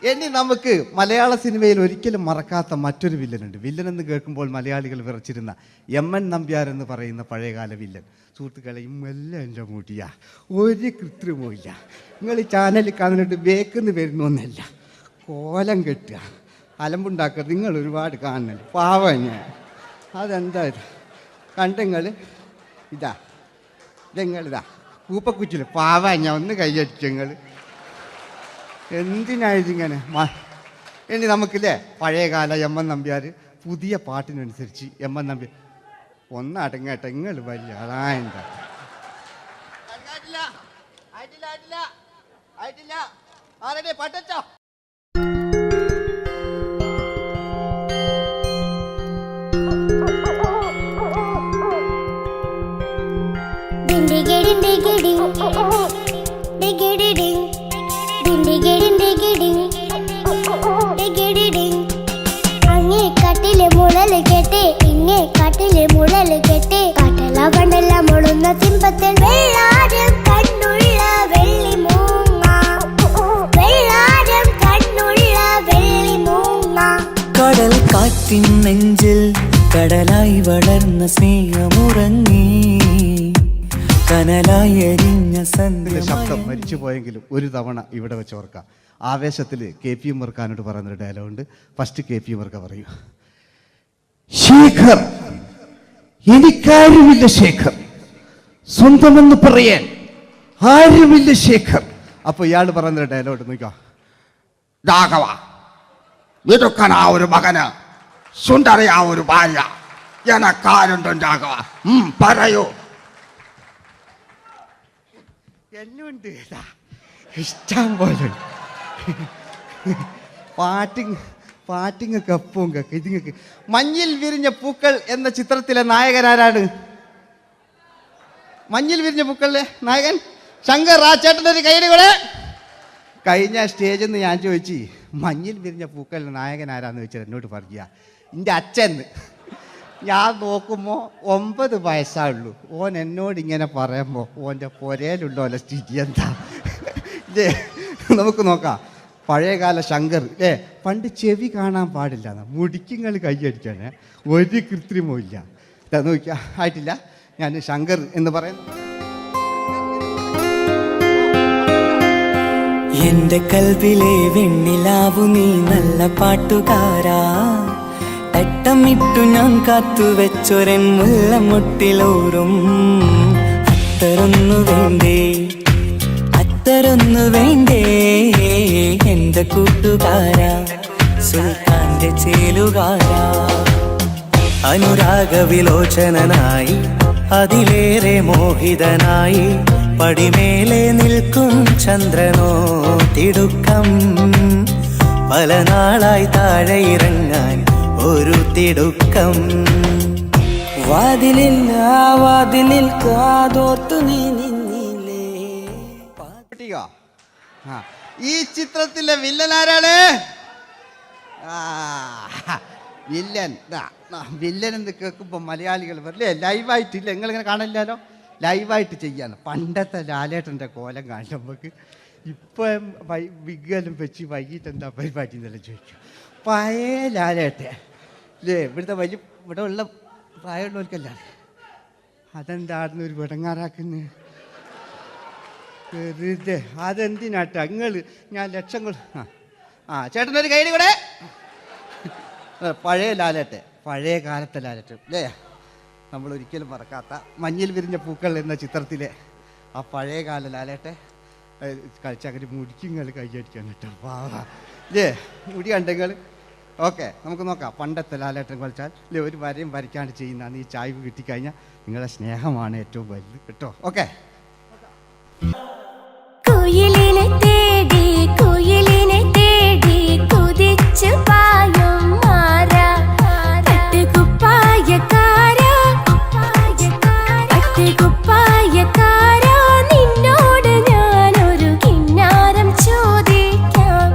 ഇനി നമുക്ക് മലയാള സിനിമയിൽ ഒരിക്കലും മറക്കാത്ത മറ്റൊരു വില്ലനുണ്ട്. വില്ലൻ എന്ന് കേൾക്കുമ്പോൾ മലയാളികൾ വിറച്ചിരുന്ന MN നമ്പ്യാർ എന്ന് പറയുന്ന പഴയകാല വില്ലൻ. സുഹൃത്തുക്കളെയും എല്ലാം എൻ്റെ മുടിയാ, ഒരു കൃത്രിമവും ഇല്ല. നിങ്ങൾ ഈ ചാനലിൽ കാണുന്നിട്ട് ബേക്കെന്ന് വരുന്നൊന്നല്ല, കോലം കെട്ടുക, അലമ്പുണ്ടാക്കുക. നിങ്ങൾ ഒരുപാട് കാണുന്നുണ്ട്. പാവം ഞാൻ. അതെന്താ ഇത് കണ്ടെങ്കിൽ ഇതാ ഇതെങ്ങളിതാ കൂപ്പക്കുച്ചിൽ പാവ ഞാൻ ഒന്ന് കൈയടിച്ചങ്ങൾ. എന്തിനായതിങ്ങനെ? ഇനി നമുക്കില്ലേ പഴയകാല MN നമ്പ്യാർ പുതിയ പാട്ടിനനുസരിച്ച് MN നമ്പ്യാർ ഒന്നടങ്ങട്ടെ. നിങ്ങൾ വലിയ ആളായില്ല. പാട്ടോ അങ്ങേ കാട്ടിലെ മുഴല് കേട്ടേ ഇങ്ങേ കാട്ടിലെ മുഴല് കേട്ടേ കാട്ടല പണ്ടല്ല മുളുന്ന സിംഹത്തിൽ വെള്ളാരം കണ്ണുള്ള വെള്ളി മൂങ്ങ, വെള്ളാരം കണ്ണുള്ള വെള്ളി മൂങ്ങ. കടൽ കാറ്റിൻ നെഞ്ചിൽ കടലായി വളർന്ന സ്നേഹമുറങ്ങി, കനലായി എരിഞ്ഞ ശബ്ദം മരിച്ചു പോയെങ്കിലും ഒരു തവണ ഇവിടെ വെച്ച് ഓർക്കാം. ആവേശത്തിൽ KP ഉമ്മർഖാനോട് പറയുന്നൊരു ഡയലോഗുണ്ട്. ഫസ്റ്റ് KP ഉമ്മർഖ പറയൂ. ശേഖർ, എനിക്കാരുമില്ല ശേഖർ, സ്വന്തമെന്ന് പറയാൻ ആരുമില്ല ശേഖർ. അപ്പൊ ഇയാൾ പറയുന്നൊരു ഡയലോഗ് നോക്കാം. രാഘവ, മിടുക്കനാ ഒരു മകന്, സുന്ദരിയാ ഒരു ഭാര്യ, എനക്കാരുണ്ടോ രാഘവ? പറയൂ. എന്നുണ്ട് ഇഷ്ടം പോലെ പാട്ടിങ്ങൊക്കെ എപ്പവും കേൾക്കാം. ഇതിങ്ങക്ക് മഞ്ഞിൽ വിരിഞ്ഞ പൂക്കൾ എന്ന ചിത്രത്തിലെ നായകനാരാണ്? മഞ്ഞിൽ വിരിഞ്ഞ പൂക്കളിലെ നായകൻ ശങ്കർ. ആ ചേട്ടനൊരു കൈയടികളെ. കഴിഞ്ഞ സ്റ്റേജിൽ നിന്ന് ഞാൻ ചോദിച്ചു മഞ്ഞിൽ വിരിഞ്ഞ പൂക്കളിലെ നായകൻ ആരാന്ന് ചോദിച്ചാൽ എന്നോട് പറയുക എൻ്റെ അച്ഛൻ. ഞാൻ നോക്കുമ്പോൾ 9 വയസ്സായുള്ളൂ. ഓൻ എന്നോട് ഇങ്ങനെ പറയുമ്പോൾ ഓൻ്റെ പുരയിലുണ്ടോ സ്ഥിതി എന്താ? ഇല്ലേ, നമുക്ക് നോക്കാം. പഴയകാല ശങ്കർ പണ്ട് ചെവി കാണാൻ പാടില്ല, മുടിക്കുങ്ങൾ കൈയടിക്കാണ്, ഒരു കൃത്രിമവും ഇല്ല. നോക്കിയാ ആയിട്ടില്ല. ഞാൻ ശങ്കർ എന്ന് പറയുന്നു. എന്റെ കൽവിലെ വെണ്ണിലാവു നീ നല്ല പാട്ടുകാരാ, തട്ടമിട്ടു ഞാൻ കാത്തുവെച്ചൊരൻ മുല്ലമുട്ടിലോറും. അത്തരൊന്നു വേണ്ടേ, അത്തരൊന്നു വേണ്ടേ എന്റെ കൂട്ടുകാരാ, സുൽത്താന്റെ ചേലുകാരാ. അനുരാഗവിലോചനായി അതിലേറെ മോഹിതനായി പടിമേലെ നിൽക്കും ചന്ദ്രനോ തിടുക്കം. പല നാളായി താഴെ ഇറങ്ങാൻ ഒരു തിടുക്കം. വാതിലിൽ കാതോർത്തു നീ നിന്നില്ലേ. ഈ ചിത്രത്തിലെ വില്ലൻ ആരാണ്? വില്ലൻ എന്ന് കേൾക്കുമ്പോൾ മലയാളികൾ വരില്ലേ ലൈവായിട്ടില്ല, നിങ്ങളിങ്ങനെ കാണില്ലല്ലോ, ലൈവായിട്ട് ചെയ്യാണ്. പണ്ടത്തെ ലാലേട്ടൻ്റെ കോലം കാണുമ്പോൾ ഇപ്പം വിഗ്ഗെല്ലാം വെച്ച് വൈകിട്ട് എന്താ പരിപാടി എന്നെല്ലാം ചോദിക്കും. പഴയ ലാലേട്ടെ അല്ലേ, ഇവിടെ ഉള്ള പ്രായമുള്ളവർക്കല്ല. അതെന്താടുന്ന ഒരു വിടങ്ങാറാക്കുന്നത് വെറുതെ. അതെന്തിനാട്ട നിങ്ങൾ ഞാൻ ലക്ഷങ്ങൾ ചേട്ടനൊരു കൈഡി കൂടെ. പഴയ ലാലേട്ടെ, പഴയ കാലത്തെ ലാലേട്ട് അല്ലേ, നമ്മൾ ഒരിക്കലും മറക്കാത്ത മഞ്ഞിൽ വിരിഞ്ഞ പൂക്കൾ എന്ന ചിത്രത്തിലെ ആ പഴയ കാല ലാലേട്ടെ കളിച്ചങ്ങനെ മുടിക്കുങ്ങൾ കൈയടിക്കാൻ കേട്ടോ. അല്ലേ മുടി കണ്ടെങ്കിൽ ഓക്കെ, നമുക്ക് നോക്കാം. പണ്ടത്തെ ലാലേട്ടൻ കളിച്ചാൽ അല്ലേ ഒരു വരയും വരയ്ക്കാണ്ട് ചെയ്യുന്നതാണ്. ഈ ചായ്വ് കിട്ടിക്കഴിഞ്ഞാൽ നിങ്ങളുടെ സ്നേഹമാണ് ഏറ്റവും വലുത് കേട്ടോ. ഓക്കെ. കുയിലിനെ തേടി കുതിച്ചു പായും മാറാ പട്ടുകുപ്പായക്കാരാ നിന്നോട് ഞാനൊരു കിന്നാരം ചോദിക്കാം.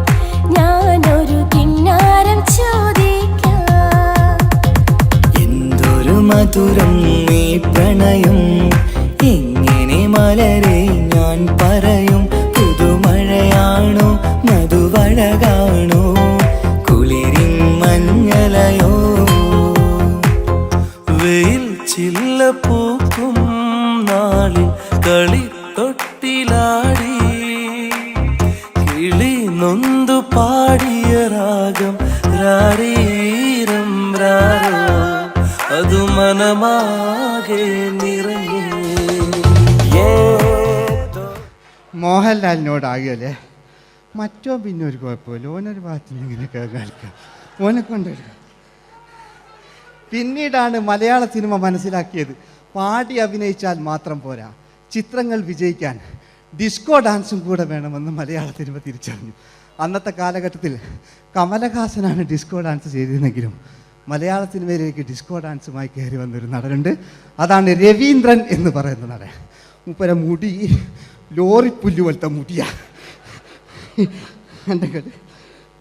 എന്തൊരു മധുരം നീ പ്രണയം, എങ്ങനെ മലരെ ഞാൻ പറയും. പുതുമഴയാണോ മധുവഴകാണോ കുളിരിൻ മഞ്ഞലയോ. വെയിൽ ചില്ല പൂക്കും നാളിൽ കളി തൊട്ടിലാടി കിളി നൊന്തു പാടിയ രാഗം രാരീരം രാരോ അതു മനമാകെ നിറഞ്ഞു. മോഹൻലാലിനോടാകല്ലേ മറ്റോ പിന്നെ ഒരു കുഴപ്പമില്ല, ഓനൊരു ഭാഗത്തിൽ ഇങ്ങനെയൊക്കെ കളിക്കാം, ഓനെ കൊണ്ടൊരു. പിന്നീടാണ് മലയാള സിനിമ മനസ്സിലാക്കിയത് പാടി അഭിനയിച്ചാൽ മാത്രം പോരാ, ചിത്രങ്ങൾ വിജയിക്കാൻ ഡിസ്കോ ഡാൻസും കൂടെ വേണമെന്ന് മലയാള സിനിമ തിരിച്ചറിഞ്ഞു. അന്നത്തെ കാലഘട്ടത്തിൽ കമലഹാസനാണ് ഡിസ്കോ ഡാൻസ് ചെയ്തിരുന്നെങ്കിലും മലയാള സിനിമയിലേക്ക് ഡിസ്കോ ഡാൻസുമായി കയറി വന്നൊരു നടനുണ്ട്. അതാണ് രവീന്ദ്രൻ എന്ന് പറയുന്ന നടൻ. മൂപ്പര മുടി ലോറിപ്പുല്ല് പോലത്തെ മുടിയാ.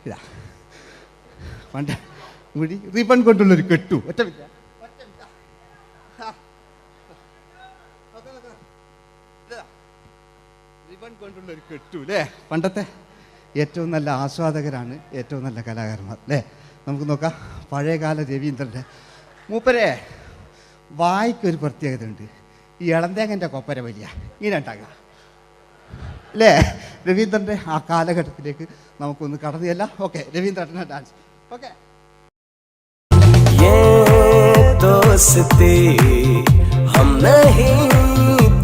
ഇതാ പണ്ട് മുടി റിബൺ കൊണ്ടുള്ളൊരു കെട്ടു. ഒറ്റ റിബൺ കൊണ്ടുള്ളൊരു കെട്ടു അല്ലേ. പണ്ടത്തെ ഏറ്റവും നല്ല ആസ്വാദകരാണ് ഏറ്റവും നല്ല കലാകാരന്മാർ അല്ലേ. നമുക്ക് നോക്കാം പഴയകാല രവീന്ദ്രൻ്റെ. മൂപ്പരെ വായിക്കൊരു പ്രത്യേകത ഉണ്ട്, ഈ ഇളന്തേങ്ങൻ്റെ കൊപ്പര വലിയ ഇങ്ങനെ ഉണ്ടാകുക അല്ലേ. രവീന്ദ്രൻ്റെ ആ കാലഘട്ടത്തിലേക്ക് നമുക്കൊന്ന് കടന്നു ചെല്ലാം. ഓക്കെ, രവീന്ദ്രൻ്റെ ഡാൻസ്. ഓക്കെ. दोस्ती हम नहीं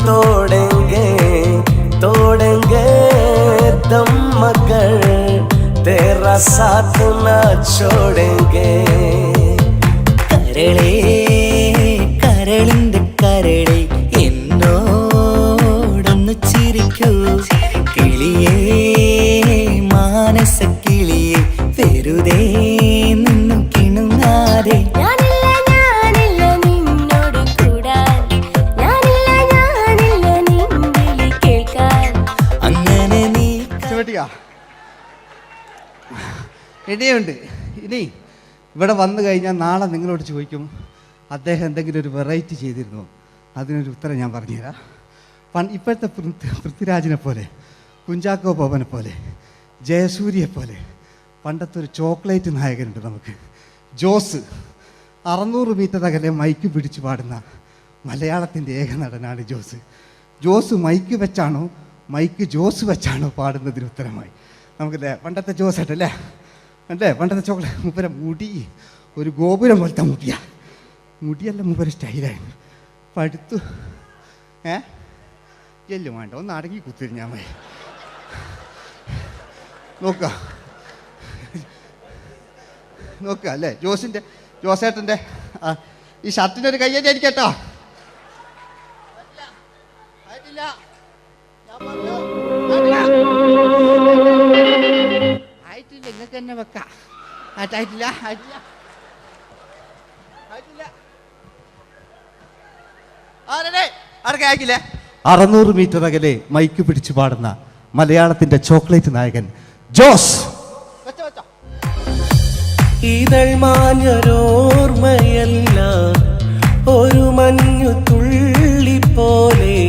तोड़ेंगे दम मगर तेरा साथ ना छोड़ेंगे. കരളിന്റെ കരളെ എന്നോടൊന്ന് ചിരിക്കൂ കിളിയേ മാനസ കിളിയെ വെറുതെ നിന്നു കിണുങ്ങാതെ. ഇനിയുണ്ട്. ഇനി ഇവിടെ വന്നു കഴിഞ്ഞാൽ നാളെ നിങ്ങളോട് ചോദിക്കും അദ്ദേഹം എന്തെങ്കിലും ഒരു വെറൈറ്റി ചെയ്തിരുന്നോ, അതിനൊരു ഉത്തരം ഞാൻ പറഞ്ഞുതരാം. ഇപ്പോഴത്തെ പൃഥ്വിരാജിനെ പോലെ, കുഞ്ചാക്കോ ബോബനെ പോലെ, ജയസൂര്യയെ പോലെ പണ്ടത്തെ ഒരു ചോക്ലേറ്റ് നായകനുണ്ട് നമുക്ക്, ജോസ്. 600 മീറ്റർ അകലെ മൈക്ക് പിടിച്ച് പാടുന്ന മലയാളത്തിൻ്റെ ഏക നടനാണ് ജോസ്. ജോസ് മൈക്ക് വെച്ചാണോ മൈക്ക് ജോസ് വെച്ചാണോ പാടുന്നതിന് ഉത്തരമായി നമുക്കല്ലേ പണ്ടത്തെ ജോസ് ആയിട്ടല്ലേ അല്ലേ. പണ്ടത്തെ ചോക്ലേറ്റ് മൂപ്പര മുടി ഒരു ഗോപുരം പോലത്തെ മുടിയാ. മുടിയല്ല മൂപ്പര സ്റ്റൈലായിരുന്നു. പടുത്തു എല്ലും വേണ്ട, ഒന്ന് അടങ്ങി കുത്തിരിഞ്ഞാൽ മതി. നോക്കുക അല്ലേ ജോസേട്ടൻ്റെ ഈ ഷർട്ടിനൊരു കയ്യടി അടിക്കട്ടോ. ആയിട്ടില്ല, നിങ്ങൾക്ക് തന്നെ വെക്കാം. ആയിട്ടില്ല, ആയിട്ടില്ല, ആയിട്ടില്ല. ആരൊക്കെ ആക്കില്ലേ? 600 മീറ്റർ അകലെ മൈക്ക് പിടിച്ചു പാടുന്ന മലയാളത്തിന്റെ ചോക്ലേറ്റ് നായകൻ ജോസ്. ഇതൾ മാഞ്ഞൊരോർമ്മയല്ല, ഒരു മഞ്ഞു തുള്ളി പോലെ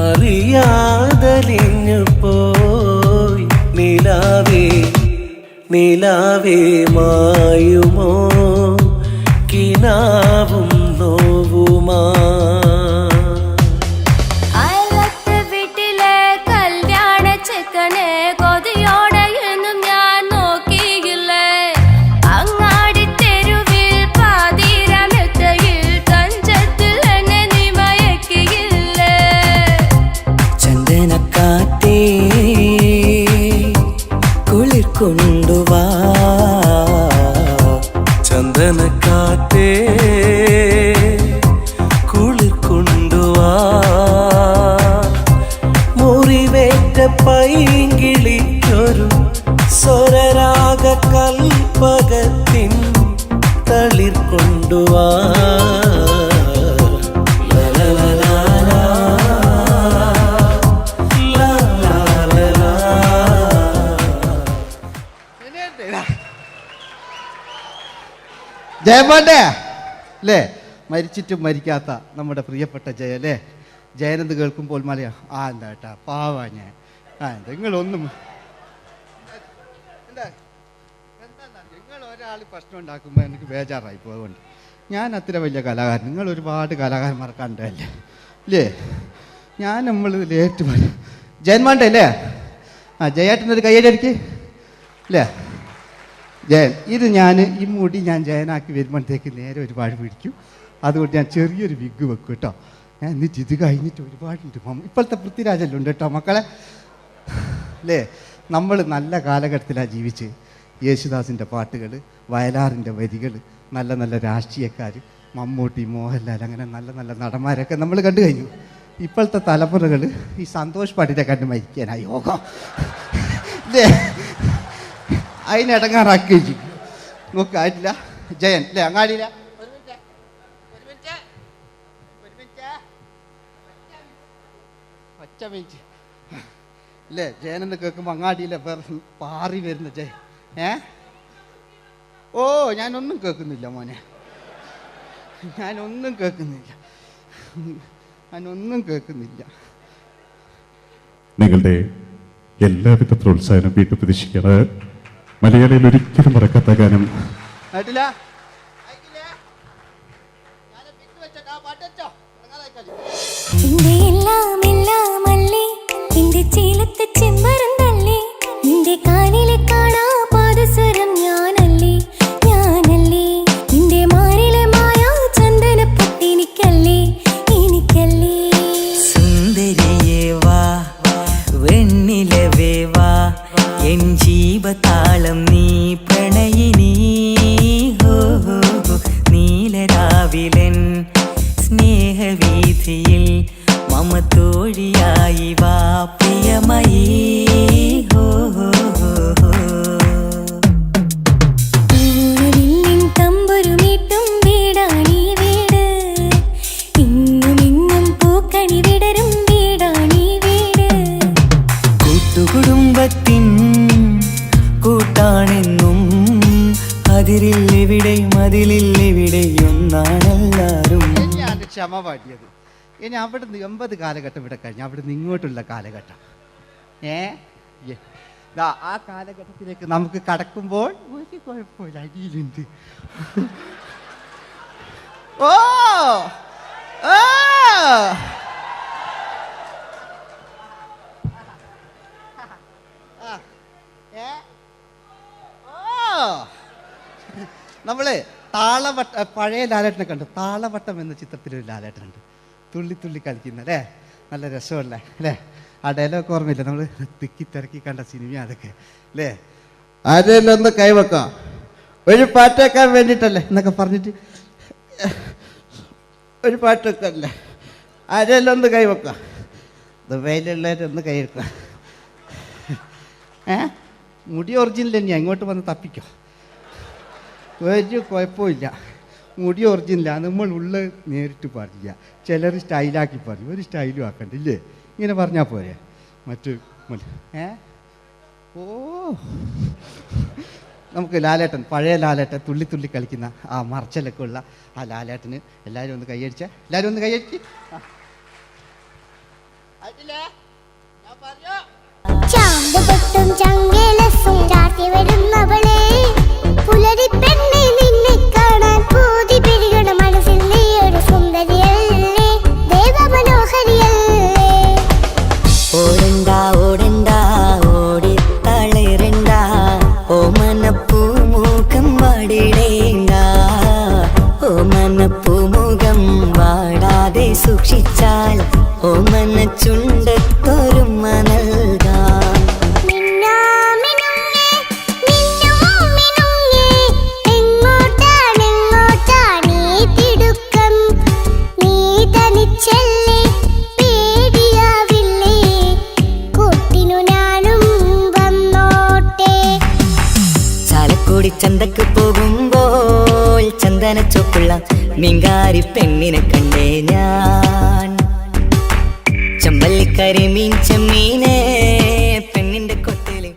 അറിയാതലിഞ്ഞു പോയി. നിലാവേ നിലാവേ മായുമോ കിനാവും നോവുമാ. അയലത്തെ വീട്ടിലെ കല്യാണ ചെക്കനെ കൊതിയോടെ എന്നും ഞാൻ നോക്കിയില്ലേ. അങ്ങാടി തെരുവിൽ പാതിരാമെത്തയിൽ തഞ്ചത്തിൽ എന്നെ നീ മയക്കിയില്ലേ. ചന്ദനക്കാറ്റേ കുളിർ കൊണ്ടുവാ, ചന്ദനക്കാറ്റേ കുളിർ കൊണ്ടുവാ. മുറിവേറ്റ പൈങ്കിളിക്കൊരു സ്വരരാഗ കൽപ്പകത്തിൻ തളിർ കൊണ്ടുവാ. ജയമോന്റെ അല്ലേ, മരിച്ചിട്ടും മരിക്കാത്ത നമ്മുടെ പ്രിയപ്പെട്ട ജയ അല്ലേ. ജയനെന്ന് കേൾക്കുമ്പോൾ മലയാ എന്താ കേട്ടാ പാവാ ഞാൻ. നിങ്ങളൊന്നും എന്താ നിങ്ങൾ ഒരാൾ പ്രശ്നം ഉണ്ടാക്കുമ്പോൾ എനിക്ക് ബേജാറായി പോകുന്നുണ്ട്. ഞാൻ അത്ര വലിയ കലാകാരൻ, നിങ്ങൾ ഒരുപാട് കലാകാരന്മാരെ കണ്ടല്ലേ അല്ലേ. ഞാൻ നമ്മൾ ലേറ്റ് ജയന്മാണ്ടേ അല്ലേ. ജയേട്ടനൊരു കയ്യടിക്ക് അല്ലേ. ജയൻ, ഇത് ഞാൻ ഈ മുടി ഞാൻ ജയനാക്കി വരുമ്പോഴത്തേക്ക് നേരെ ഒരുപാട് പിടിക്കും. അതുകൊണ്ട് ഞാൻ ചെറിയൊരു വിഗ് വെക്കും കേട്ടോ. ഞാൻ എന്നിട്ട് ഇത് കഴിഞ്ഞിട്ട് ഒരുപാടുണ്ട്. ഇപ്പോഴത്തെ പൃഥ്വിരാജെല്ലാം ഉണ്ട് കേട്ടോ മക്കളെ അല്ലേ. നമ്മൾ നല്ല കാലഘട്ടത്തിലാണ് ജീവിച്ച്. യേശുദാസിൻ്റെ പാട്ടുകൾ, വയലാറിൻ്റെ വരികൾ, നല്ല നല്ല രാഷ്ട്രീയക്കാർ, മമ്മൂട്ടി, മോഹൻലാൽ, അങ്ങനെ നല്ല നല്ല നടന്മാരൊക്കെ നമ്മൾ കണ്ടു കഴിഞ്ഞു. ഇപ്പോഴത്തെ തലമുറകൾ ഈ സന്തോഷ് പാട്ടിനെ കണ്ട് മരിക്കാനായി യോഗം അല്ലേ. അതിനിടങ്ങാറാക്കി നോക്കായിട്ടില്ല ജയൻ അല്ലേ. അങ്ങാടിയില്ല ഒറ്റ മിനിറ്റ് അല്ലേ. ജയനെന്ന് കേൾക്കുമ്പോൾ അങ്ങാടിയില്ല പാറി വരുന്ന ജയൻ. ഓ ഞാനൊന്നും കേൾക്കുന്നില്ല മോനെ, ഞാനൊന്നും കേൾക്കുന്നില്ല. നിങ്ങളുടെ എല്ലാവിധ പ്രോത്സാഹനം വീണ്ടും പ്രതീക്ഷിക്കാറ്. മലയാളിയിൽ ഒരിക്കലും മറക്കാത്ത ഗാനം നിന്റെ എല്ലാം എല്ലാം അല്ലേ, നിന്റെ ചീലത്തെ ചെമ്മരുന്നല്ലേ, നിന്റെ കാലിലെ കാണാ പാദസരം ഞാനല്ലേ, ഞാനല്ലേ. നിന്റെ മാറിലെ മായാ ചന്ദനപ്പൊട്ട് എനിക്കല്ലേ, എനിക്കല്ലേ. സുന്ദരിയേ വാ, വെണ്ണിലവേ വാ, എൻ ജീവതാളം നീ പ്രണയിനി. ഹോ ഹോ ഹോ, നീലരാവിലൻ സ്നേഹവീഥിയിൽ മമ തോഴിയായി വാ പ്രിയമയീ. ഹോ ഹോ ഹോ ഹോ. പൂവില്ലിൻ തമ്പുരുമീട്ടും വീടാണീ വീട്, ഇന്നും ഇന്നും പൂക്കണി വിടരും വീടാണീ വീട്. കൂട്ടുകുടുംബത്തിൻ കൂട്ടാണെന്നും അതിരില്ലെവിടെയും അതിലില്ലെവിടെയൊന്നാണെല്ലാരും. ഞാൻ ക്ഷമ പാടിയത്. ഇനി അവിടുന്ന് 80 കാലഘട്ടം ഇവിടെ കഴിഞ്ഞു, അവിടുന്ന് ഇങ്ങോട്ടുള്ള കാലഘട്ടം ആ കാലഘട്ടത്തിലേക്ക് നമുക്ക് കടക്കുമ്പോൾ ഒരു കുഴപ്പമില്ല, അടിയിലുണ്ട്. ഓ ഓ നമ്മള് താളവട്ട പഴയ ലാലേട്ടനെ കണ്ടു. താളവട്ടം എന്ന ചിത്രത്തിലൊരു ലാലേട്ടനുണ്ട്, തുള്ളി തുള്ളി കളിക്കുന്ന അല്ലേ, നല്ല രസമല്ലേ അല്ലേ. ആ ഡയലോഗ് ഓർമ്മയില്ല, നമ്മൾ തിക്കി തിരക്കി കണ്ട സിനിമ അതൊക്കെ അല്ലേ. ആരെല്ലാം ഒന്ന് കൈവെക്കാം, ഒരു പാട്ടേക്കാൻ വേണ്ടിയിട്ടല്ലേ എന്നൊക്കെ പറഞ്ഞിട്ട് ഒരു പാട്ട് വെക്കല്ലേ. ആരെല്ലാം ഒന്ന് കൈവെക്കാം. ദുബൈയിലുള്ളവരൊന്ന് കൈയെടുക്കുക. മുടി ഒറിജിനൽ തന്നെയാണ്, ഇങ്ങോട്ട് വന്ന് തപ്പിക്കോ, ഒരു കുഴപ്പമില്ല. മുടി ഒറിജിനലാണ്, നമ്മൾ ഉള്ള നേരിട്ട് പറയില്ല. ചിലർ സ്റ്റൈലാക്കി പറയും, ഒരു സ്റ്റൈലും ആക്കണ്ടില്ലേ, ഇങ്ങനെ പറഞ്ഞാൽ പോരെ. ഓ നമുക്ക് ലാലേട്ടൻ, പഴയ ലാലേട്ടൻ, തുള്ളി തുള്ളി കളിക്കുന്ന ആ മറച്ചലൊക്കെ ഉള്ള ആ ലാലേട്ടന് എല്ലാവരും ഒന്ന് കൈയടിച്ച, എല്ലാവരും ഒന്ന് കൈയടിച്ച്. ചാമ്പുപൊട്ടും ചങ്കേലസും ചാർത്തി വരുന്നവളെ, പുലരി പെണ്ണെ നിന്നെ കാണാൻ പൂതി പിടികണ മനസ്സിൽ നീ ഒരു സുന്ദരിയല്ലേ, ദേവമനോഹരിയല്ലേ. ഓടണ്ട ഓടണ്ട ഓടിത്തളരണ്ട, ഓമനപ്പൂമുഖം വാടിടേണ്ട, ഓമനപ്പൂമുഖം വാടാതെ സൂക്ഷിച്ചാൽ ഓമന ചുണ്ടത്തൊരുമ നൽകാം. ചന്തക്ക് പോകുമ്പോൾ ചന്ദനച്ചൊപ്പുള്ള മീൻകാരി പെണ്ണിനെ കണ്ടേ ഞാൻ, ചമ്പല്ലിക്കരിമീൻ ചെമ്മീനെ പെണ്ണിന്റെ കൊട്ടയില്.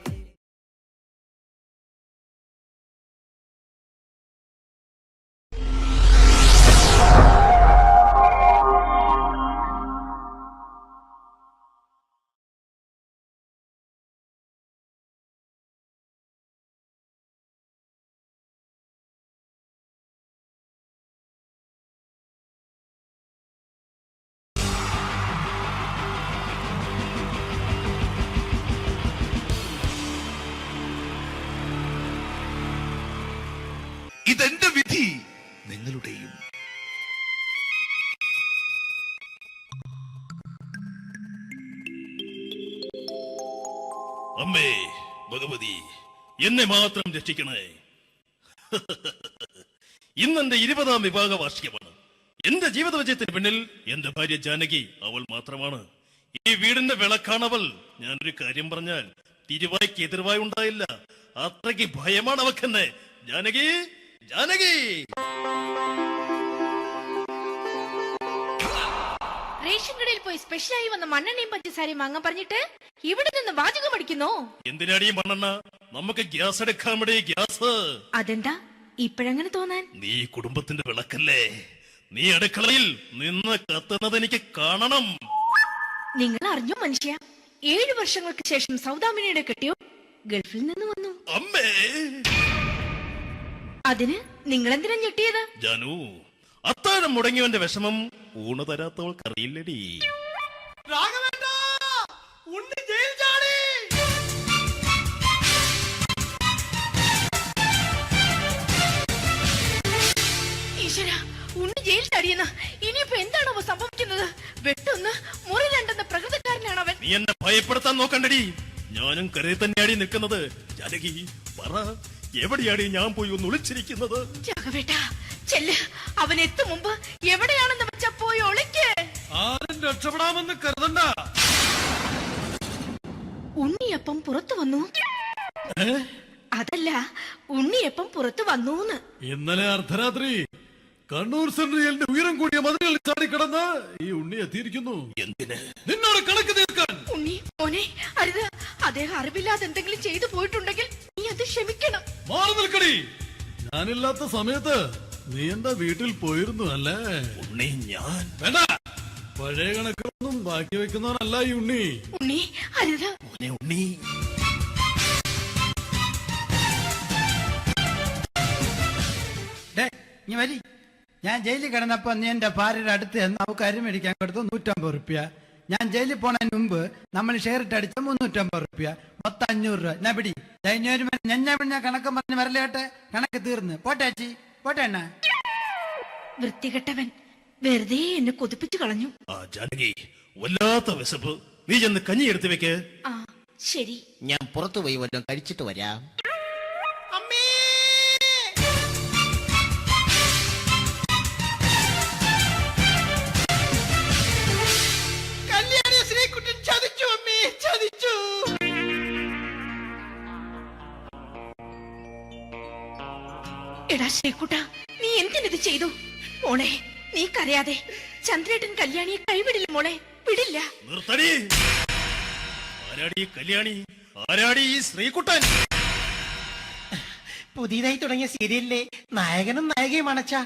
ഇതെന്റെ വിധി, നിങ്ങളുടെയും. അമ്മേ ഭഗവതി, എന്നെ മാത്രം രക്ഷിക്കണേ. ഇന്നെന്റെ 20ാം വിവാഹ വാർഷികമാണ്. എന്റെ ജീവിത വിജയത്തിന് പിന്നിൽ എന്റെ ഭാര്യ ജാനകി, അവൾ മാത്രമാണ്. ഈ വീടിന്റെ വിളക്കാണവൾ. ഞാനൊരു കാര്യം പറഞ്ഞാൽ തിരുവായ്ക്ക് എതിർവായി ഉണ്ടായില്ല, അത്രയ്ക്ക് ഭയമാണ് അവക്കെന്നെ. ജാനകി, ജാനകി. റേഷൻ കടയിൽ പോയി സ്പെഷ്യലായി വന്ന മണ്ണെണ്ണയും പഞ്ചസാരയും വാങ്ങാൻ പറഞ്ഞിട്ട് ഇവിടെ നിന്ന് വാചകം അടിക്കുന്നോ? എന്തിനാടി മണ്ണെണ്ണ? നമുക്ക് ഗ്യാസ് എടുക്കാൻ വേണ്ടി ഗ്യാസ്. അതെന്താ ഇപ്പഴങ്ങനെ തോന്നാൻ? നീ കുടുംബത്തിന്റെ വിളക്കല്ലേ, നീ അടുക്കളയിൽ നിന്ന് കത്തുന്നത് എനിക്ക് കാണണം. നിങ്ങൾ അറിഞ്ഞോ മനുഷ്യ, 7 വർഷങ്ങൾക്ക് ശേഷം സൗദാമിനിയുടെ കെട്ടിയോ ഗൾഫിൽ നിന്ന് വന്നു. അമ്മേ, അതിന് നിങ്ങൾ എന്തിനാ ഞെട്ടിയത്? ജാനു, അത്താഴം മുടങ്ങിയവന്റെ വിഷമം ഊണ് തരാത്തവൾക്ക് അറിയില്ലടി. ഈശ്വര, ഉണ്ണി ജയിൽ ചാടിയെന്ന്. ഇനിയിപ്പോ എന്താണോ സംഭവിക്കുന്നത്? വെട്ടൊന്ന് മുറി രണ്ടെന്ന പ്രകൃതക്കാരനാണ് അവൻ. നീ എന്നെ ഭയപ്പെടുത്താൻ നോക്കണ്ടടി, ഞാനും കരയിൽ തന്നെയാടി നിൽക്കുന്നത്. ജാനകി പറ, എവിടെയാടി ഞാൻ പോയി ഒന്ന് ഒളിച്ചിരിക്കുന്നത്? രാഘവേട്ടാ, ചെല്ല്, അവൻ എത്തും മുമ്പ് എവിടെയാണെന്ന് വെച്ചാ പോയി ഒളിക്ക്. ആരും രക്ഷപ്പെടാമെന്ന് കരുതണ്ട. ഉണ്ണിയപ്പം പുറത്തു വന്നു. അതല്ല, ഉണ്ണിയപ്പം പുറത്തു വന്നൂന്ന്. ഇന്നലെ അർദ്ധരാത്രി കണ്ണൂർ സെൻട്രലിന്റെ ഉയരം കൂടിയ മതിലുകളിൽ ചാടിക്കിടന്ന് ഈ ഉണ്ണി എത്തിയിരിക്കുന്നു. എന്തിന്? നിന്നോട് കണക്ക് തീർക്കാൻ. ഉണ്ണി മോനെ, അരുത്. അദ്ദേഹം അറിവില്ലാതെ എന്തെങ്കിലും ചെയ്തു പോയിട്ടുണ്ടെങ്കിൽ നീ അത് ക്ഷമിക്കണം. മാറി നിൽക്കടി. ഞാനില്ലാത്ത സമയത്ത് നീ എന്താ വീട്ടിൽ പോയിരുന്നു അല്ലേ? ഉണ്ണി, ഞാൻ വേണ്ട, പഴയ കണക്കൊന്നും ബാക്കി വെക്കുന്നവനല്ല ഈ ഉണ്ണി. ഉണ്ണി, അരുത്. മോനെ ഉണ്ണി. ഞാൻ ജയിലിൽ കിടന്നപ്പോ നീ എന്റെ ഭാര്യയുടെ അടുത്ത് നമുക്ക് അരി മേടിക്കാൻ കൊടുത്തു 150 റുപ്യ. ഞാൻ ജയിലിൽ പോണതിന് മുമ്പ് നമ്മൾ ഷെയർ ഇട്ട് അടിച്ച 350 റുപ്യ, മൊത്തം 500 രൂപ. ഞാൻ പിടി ഞാൻ കണക്ക് പറഞ്ഞ് വരലേട്ടെ. കണക്ക് തീർന്ന് പോട്ടേച്ചി, പോട്ടെ എണ്ണ. വൃത്തികെട്ടവൻ വെറുതെ എന്നെ കൊതിപ്പിച്ചു കളഞ്ഞു. ആ ജാനകി, വല്ലാത്ത വിശപ്പ്. നീ ചെന്ന് കഞ്ഞി എടുത്തു വെക്ക്. ആ ശരി, ഞാൻ പുറത്തു പോയി വല്ലതും കഴിച്ചിട്ട് വരാം. കല്യാണി ശ്രീകുട്ടൻ ശ്രീകുട്ടാ, നീ എന്തിനിത് ചെയ്തു? മോളെ, നീ കരയാതെ. ചന്ദ്രേട്ടൻ കല്യാണിയെ കൈവിടില്ല മോളെ, വിടില്ല. നിർത്തടി. ആരാടി കല്യാണി? ആരാടി ഈ ശ്രീകുട്ടൻ? പുതിയതായി തുടങ്ങിയ സീരിയലിലെ നായകനും നായികയുമാണ് അച്ഛാ.